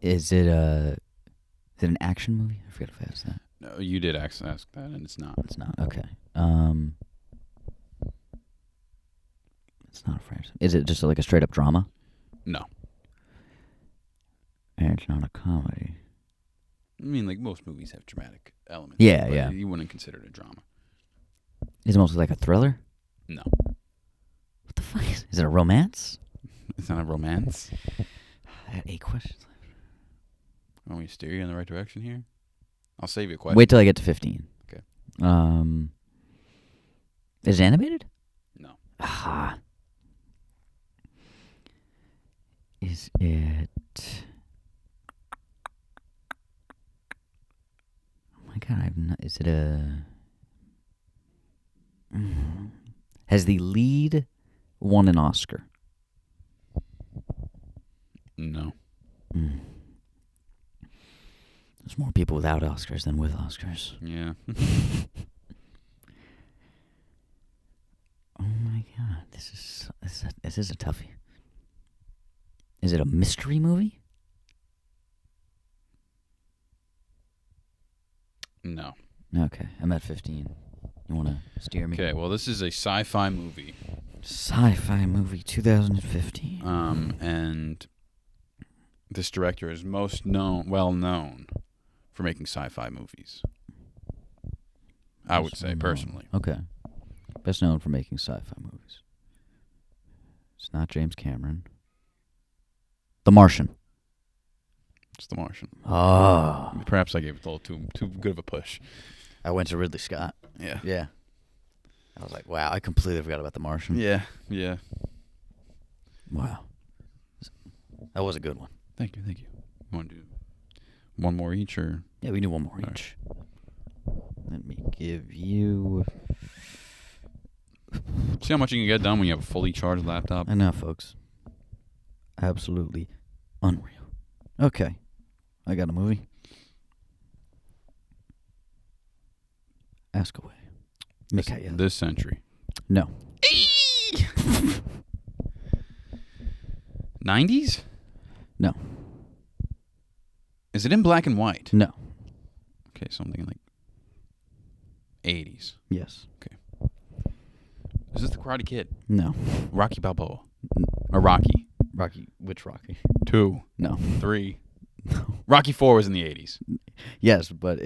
A: Is it an action movie? I forget if I asked that.
B: No, you did ask that, and it's not.
A: It's not. Okay. It's not a franchise. Is it just like a straight up drama?
B: No.
A: And it's not a comedy.
B: I mean, like, most movies have dramatic elements.
A: Yeah,
B: but
A: yeah.
B: You wouldn't consider it a drama.
A: Is it mostly like a thriller?
B: No.
A: What the fuck is it? A romance?
B: It's not a romance.
A: I had 8 questions left.
B: Want me to steer you in the right direction here? I'll save you a question.
A: Wait till I get to 15.
B: Okay.
A: Is it animated?
B: No.
A: Aha. Is it... Oh my god, I've not... Is it a... Has the lead won an Oscar?
B: No.
A: There's more people without Oscars than with Oscars.
B: Yeah.
A: Oh my god, this is a toughie. Is it a mystery movie?
B: No.
A: Okay, I'm at 15. You want to steer me?
B: Okay, well, this is a sci-fi movie.
A: Sci-fi movie, 2015.
B: And this director is well known for making sci-fi movies. I would say, personally.
A: Okay. Best known for making sci-fi movies. It's not James Cameron. The Martian.
B: It's The Martian.
A: Oh.
B: Perhaps I gave it a little too good of a push.
A: I went to Ridley Scott.
B: Yeah.
A: Yeah. I was like, wow, I completely forgot about The Martian.
B: Yeah. Yeah.
A: Wow. That was a good one.
B: Thank you. You want to do one more each, or?
A: Yeah, we do one more
B: All
A: each. Let me give you...
B: See how much you can get done when you have a fully charged laptop?
A: I know, folks. Absolutely unreal. Okay. I got a movie. Ask away. Mikey.
B: This century.
A: No.
B: 90s?
A: No.
B: Is it in black and white?
A: No.
B: Okay, so I'm thinking like 80s.
A: Yes.
B: Is this The Karate Kid?
A: No.
B: Rocky Balboa? Or Rocky?
A: Rocky. Which Rocky?
B: 2.
A: No.
B: 3.
A: No.
B: Rocky 4 was in the 80s.
A: Yes, but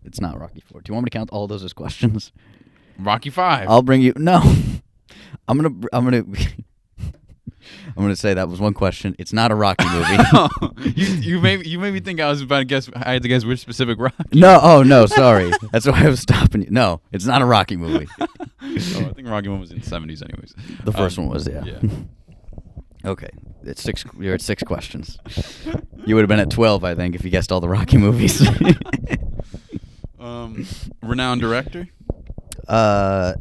A: it's not Rocky 4. Do you want me to count all those as questions?
B: Rocky 5.
A: I'll bring you... No. I'm gonna say that was one question. It's not a Rocky movie.
B: you made me think I was about to guess. I had to guess which specific Rocky.
A: No. Oh, no. Sorry. That's why I was stopping you. No, it's not a Rocky movie.
B: Oh, I think Rocky 1 was in the 70s anyways.
A: The first one was, yeah.
B: Yeah.
A: Okay. It's 6. You're at 6 questions. You would have been at 12, I think, if you guessed all the Rocky movies.
B: Renowned director?
A: No,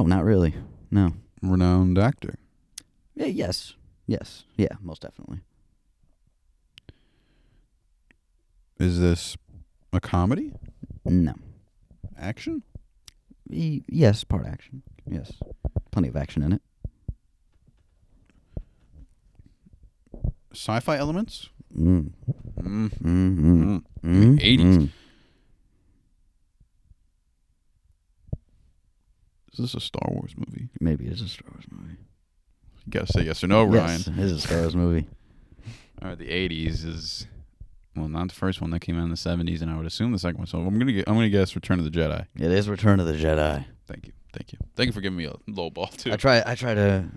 A: not really. No.
B: Renowned actor?
A: Yeah, yes. Yeah, most definitely.
B: Is this a comedy?
A: No.
B: Action?
A: Yes, part action. Yes. Plenty of action in it.
B: Sci-fi elements?
A: 80s.
B: 80s. Is this a Star Wars movie?
A: Maybe it is a Star Wars movie.
B: You gotta say yes or no, Ryan.
A: Yes, it is a Star Wars movie.
B: All right, the 80s is, well, not the first one that came out in the 70s, and I would assume the second one. So I'm gonna guess Return of the Jedi.
A: It is Return of the Jedi.
B: Thank you for giving me a low ball too.
A: I try to.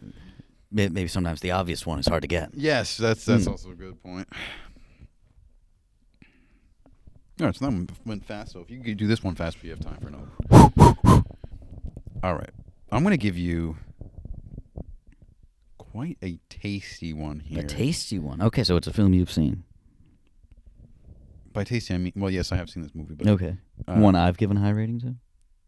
A: Maybe sometimes the obvious one is hard to get.
B: Yes, that's also a good point. All right, so that one went fast. So if you could do this one fast, we have time for another. All right, I'm gonna give you quite a tasty one here.
A: A tasty one. Okay, so it's a film you've seen.
B: By tasty, I mean, well, yes, I have seen this movie, but
A: Okay, one I've given high rating to.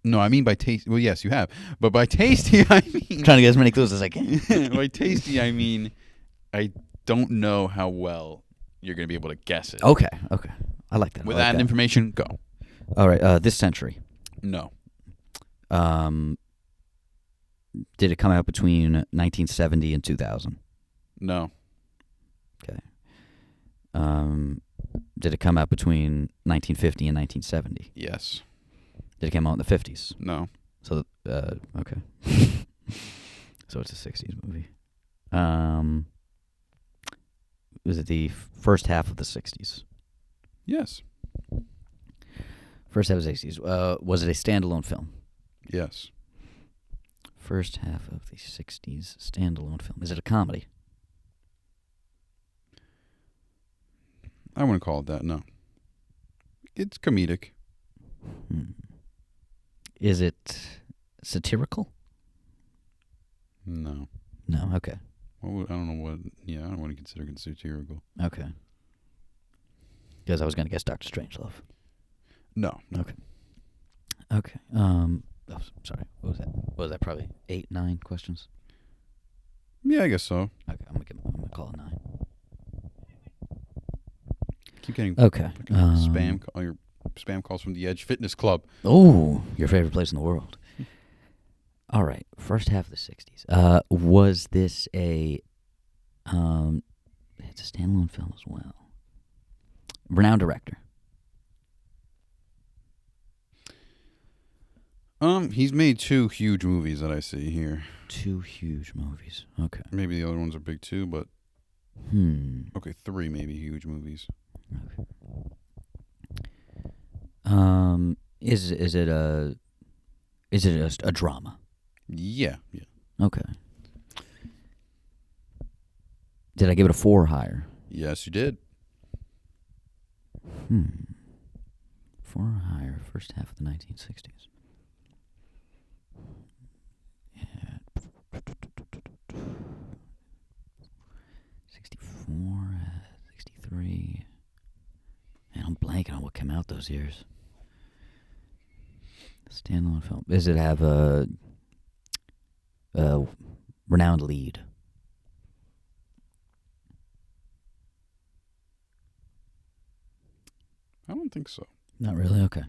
B: No, I mean by tasty. Well, yes, you have, but by tasty, I mean
A: Trying to get as many clues as I can.
B: by tasty, I mean I don't know how well you're gonna be able to guess it.
A: Okay, I like that.
B: With
A: I like
B: that
A: that
B: information, go.
A: All right, this century.
B: No.
A: Did it come out between 1970 and 2000?
B: No.
A: Okay. Did it come out between 1950 and 1970?
B: Yes.
A: Did it come out in the 50s?
B: No.
A: So, okay. So it's a 60s movie. Was it the first half of the 60s?
B: Yes.
A: First half of the 60s. Was it a standalone film?
B: Yes.
A: First half of the 60s standalone film. Is it a comedy?
B: I wouldn't call it that, no. It's comedic.
A: Is it satirical?
B: No.
A: No, okay.
B: I don't know what, I don't want to consider it satirical.
A: Okay. Because I was going to guess Dr. Strangelove.
B: No.
A: Okay. Sorry. What was that? What was that? Probably 8, 9 questions?
B: Yeah, I guess so.
A: Okay, I'm gonna call it 9.
B: Keep getting
A: Okay.
B: your spam calls from the Edge Fitness Club.
A: Oh, your favorite place in the world. All right. First half of the 60s. Was this a... it's a standalone film as well. Renowned director.
B: He's made 2 huge movies that I see here.
A: 2 huge movies. Okay.
B: Maybe the other ones are big too, but... Okay, 3 maybe huge movies.
A: Okay. Is it a drama?
B: Yeah.
A: Okay. Did I give it a 4 or higher?
B: Yes, you did.
A: 4 or higher, first half of the 1960s. Yeah. 64, 63. Man, I'm blanking on what came out those years. Standalone film. Does it have a renowned lead?
B: I don't think so.
A: Not really? Okay.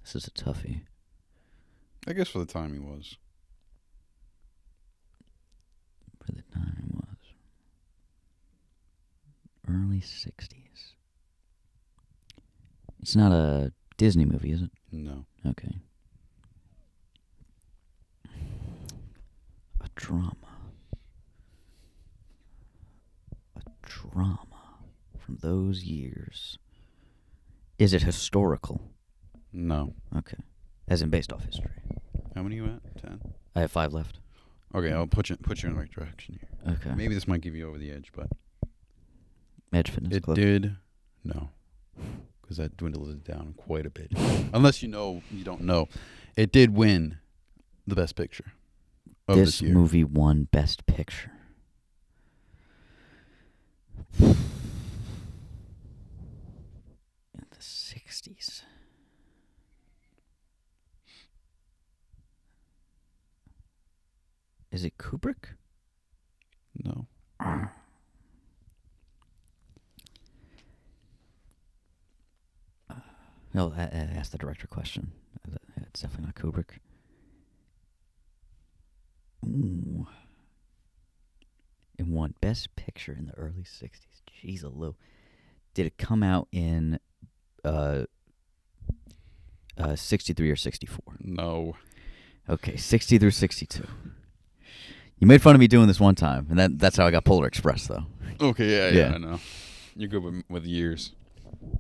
A: This is a toughie.
B: I guess for the time he was.
A: For the time it was. Early 60s. It's not a Disney movie, is it?
B: No.
A: Okay. A drama. A drama from those years. Is it historical?
B: No.
A: Okay. As in based off history.
B: How many you at? 10?
A: I have 5 left.
B: Okay, I'll put you in the right direction here.
A: Okay.
B: Maybe this might give you over the edge, but
A: Edge Fitness
B: it
A: Club.
B: did. No. Because that dwindles it down quite a bit. Unless you don't know. It did win the Best Picture of this year.
A: Movie won Best Picture. In the 60s. Is it Kubrick?
B: No.
A: No, I asked the director question. It's definitely not Kubrick. Ooh. It won Best Picture in the early 60s. Jeez, Lou. Did it come out in 63 or 64?
B: No.
A: Okay, 60 through 62. You made fun of me doing this one time, and that's how I got Polar Express, though.
B: Okay, yeah, I know. You're good with years.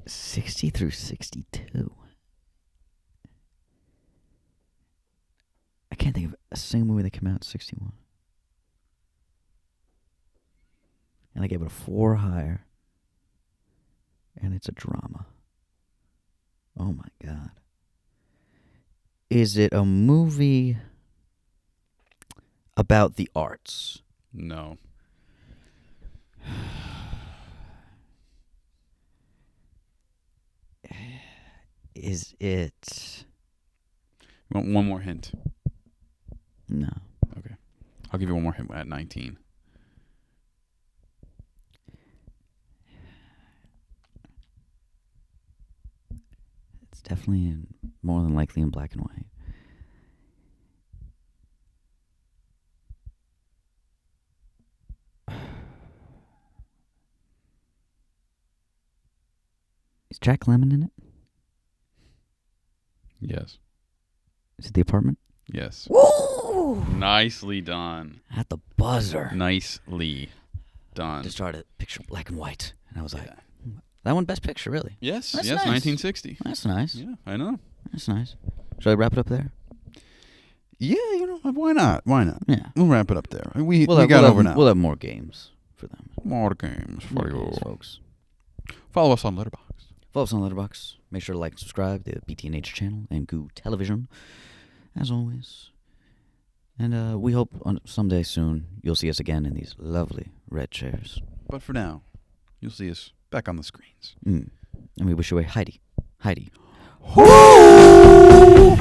A: 60 through 62. I can't think of a single movie that came out in 61. And I gave it a 4 higher. And it's a drama. Oh my God. Is it a movie about the arts?
B: No.
A: Is it...
B: You want one more hint?
A: No.
B: Okay. I'll give you one more hint at 19.
A: It's definitely more than likely in black and white. Is Jack Lemmon in it?
B: Yes.
A: Is it The Apartment?
B: Yes.
A: Woo!
B: Nicely done.
A: At the buzzer.
B: Nicely done.
A: Just started to picture black and white. And I was like, that one Best Picture, really?
B: Yes,
A: That's
B: yes,
A: nice.
B: 1960.
A: That's nice.
B: Yeah, I know.
A: That's nice. Should I wrap it up there?
B: Yeah, why not? Why not?
A: Yeah.
B: We'll wrap it up there. We got
A: we'll
B: over
A: have,
B: now.
A: We'll have more games for them.
B: More games for
A: More
B: you.
A: games, folks.
B: Follow us on Letterboxd.
A: Follow us on Letterboxd. Make sure to like and subscribe to the bt&h channel and Goo Television, as always. And we hope someday soon you'll see us again in these lovely red chairs.
B: But for now, you'll see us back on the screens.
A: And we wish you a Heidi.
B: Woo!